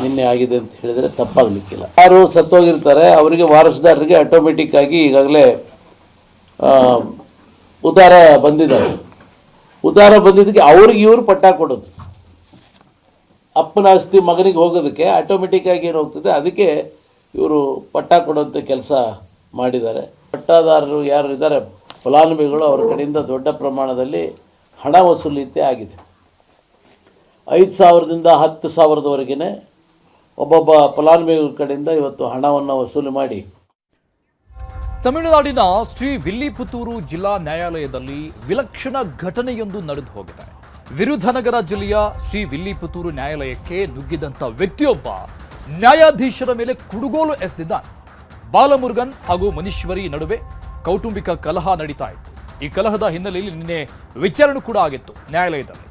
ನಿನ್ನೆ ಆಗಿದೆ ಅಂತ ಹೇಳಿದರೆ ತಪ್ಪಾಗಲಿಕ್ಕಿಲ್ಲ. ಯಾರು ಸತ್ತೋಗಿರ್ತಾರೆ ಅವರಿಗೆ ವಾರಸುದಾರರಿಗೆ ಆಟೋಮೆಟಿಕ್ ಆಗಿ ಈಗಾಗಲೇ ಉದಾರ ಬಂದಿದ್ದಾರೆ. ಉದಾರ ಬಂದಿದ್ದಕ್ಕೆ ಅವ್ರಿಗೆ ಇವರು ಪಟ್ಟ ಕೊಡೋದು. ಅಪ್ಪನ ಆಸ್ತಿ ಮಗನಿಗೆ ಹೋಗೋದಕ್ಕೆ ಆಟೋಮೆಟಿಕ್ ಆಗಿ ಏನು ಹೋಗ್ತದೆ, ಅದಕ್ಕೆ ಇವರು ಪಟ್ಟ ಕೊಡೋಂಥ ಕೆಲಸ ಮಾಡಿದ್ದಾರೆ. ಪಟ್ಟಾದಾರರು ಯಾರು ಇದ್ದಾರೆ, ಫಲಾನುಭವಿಗಳು, ಅವರ ಕಡೆಯಿಂದ ದೊಡ್ಡ ಪ್ರಮಾಣದಲ್ಲಿ ಹಣ ವಸೂಲಿತೆ ಆಗಿದೆ. 5,000ದಿಂದ 10,000ದವರೆಗೆ ಒಬ್ಬೊಬ್ಬ ಫಲಾನುಭವಿಗಳ ಕಡೆಯಿಂದ ಇವತ್ತು ಹಣವನ್ನು ವಸೂಲಿ ಮಾಡಿ. ತಮಿಳುನಾಡಿನ ಶ್ರೀ ವಿಲ್ಲಿಪುತ್ತೂರು ಜಿಲ್ಲಾ ನ್ಯಾಯಾಲಯದಲ್ಲಿ ವಿಲಕ್ಷಣ ಘಟನೆಯೊಂದು ನಡೆದು ಹೋಗಿದೆ. ವಿರುಧನಗರ ಜಿಲ್ಲೆಯ ಶ್ರೀ ವಿಲ್ಲಿಪುತ್ತೂರು ನ್ಯಾಯಾಲಯಕ್ಕೆ ನುಗ್ಗಿದಂಥ ವ್ಯಕ್ತಿಯೊಬ್ಬ ನ್ಯಾಯಾಧೀಶರ ಮೇಲೆ ಕುಡುಗೋಲು ಎಸೆದಿದ್ದಾನೆ. ಬಾಲಮುರುಗನ್ ಹಾಗೂ ಮನೀಶ್ವರಿ ನಡುವೆ ಕೌಟುಂಬಿಕ ಕಲಹ ನಡೀತಾ ಇತ್ತು. ಈ ಕಲಹದ ಹಿನ್ನೆಲೆಯಲ್ಲಿ ನಿನ್ನೆ ವಿಚಾರಣೆ ಕೂಡ ಆಗಿತ್ತು ನ್ಯಾಯಾಲಯದಲ್ಲಿ.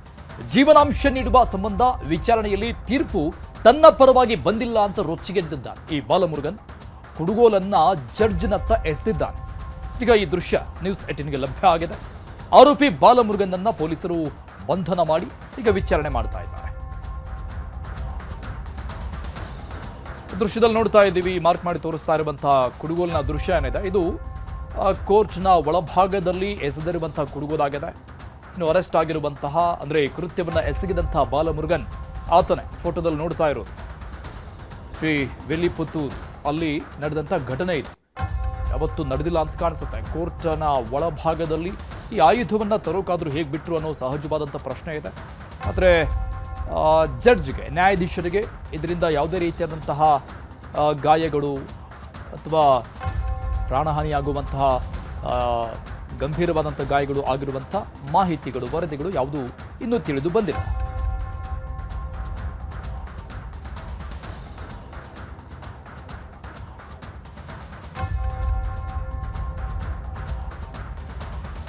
ಜೀವನಾಂಶ ನೀಡುವ ಸಂಬಂಧ ವಿಚಾರಣೆಯಲ್ಲಿ ತೀರ್ಪು ತನ್ನ ಪರವಾಗಿ ಬಂದಿಲ್ಲ ಅಂತ ರೊಚ್ಚಿಗೆದ್ದಿದ್ದಾನೆ ಈ ಬಾಲಮುರುಗನ್. ಕುಡುಗೋಲನ್ನ ಜಡ್ಜ್ನತ್ತ ಎಸೆದಿದ್ದಾನೆ. ಈಗ ಈ ದೃಶ್ಯ ನ್ಯೂಸ್ 18ಗೆ ಲಭ್ಯ ಆಗಿದೆ. ಆರೋಪಿ ಬಾಲಮುರುಗನ್ನನ್ನ ಪೊಲೀಸರು ಬಂಧನ ಮಾಡಿ ಈಗ ವಿಚಾರಣೆ ಮಾಡ್ತಾ ಇದ್ದಾರೆ. ದೃಶ್ಯದಲ್ಲಿ ನೋಡ್ತಾ ಇದ್ದೀವಿ, ಮಾರ್ಕ್ ಮಾಡಿ ತೋರಿಸ್ತಾ ಇರುವಂತಹ ಕುಡುಗೋಲಿನ ದೃಶ್ಯ ಏನಿದೆ, ಇದು ಕೋರ್ಟ್ನ ಒಳಭಾಗದಲ್ಲಿ ಎಸೆದಿರುವಂತಹ ಕುಡುಗೋಲಾಗಿದೆ. ಇನ್ನು ಅರೆಸ್ಟ್ ಆಗಿರುವಂತಹ ಅಂದರೆ ಕೃತ್ಯವನ್ನು ಎಸಗಿದಂತಹ ಬಾಲಮುರುಗನ್ ಆತನೇ ಫೋಟೋದಲ್ಲಿ ನೋಡ್ತಾ ಇರೋದು. ಶ್ರೀ ವಿಲ್ಲಿಪುತ್ತೂರು ಅಲ್ಲಿ ನಡೆದಂಥ ಘಟನೆ ಇದು. ಯಾವತ್ತೂ ನಡೆದಿಲ್ಲ ಅಂತ ಕಾಣಿಸುತ್ತೆ. ಕೋರ್ಟ್ನ ಒಳಭಾಗದಲ್ಲಿ ಈ ಆಯುಧವನ್ನು ತರೋಕಾದ್ರೂ ಹೇಗೆ ಬಿಟ್ಟರು ಅನ್ನೋ ಸಹಜವಾದಂಥ ಪ್ರಶ್ನೆ ಇದೆ. ಆದರೆ ಜಡ್ಜ್ಗೆ, ನ್ಯಾಯಾಧೀಶರಿಗೆ ಇದರಿಂದ ಯಾವುದೇ ರೀತಿಯಾದಂತಹ ಗಾಯಗಳು ಅಥವಾ ಪ್ರಾಣಹಾನಿಯಾಗುವಂತಹ ಗಂಭೀರವಾದಂಥ ಗಾಯಗಳು ಆಗಿರುವಂಥ ಮಾಹಿತಿಗಳು, ವರದಿಗಳು ಯಾವುದೂ ಇನ್ನೂ ತಿಳಿದು ಬಂದಿಲ್ಲ.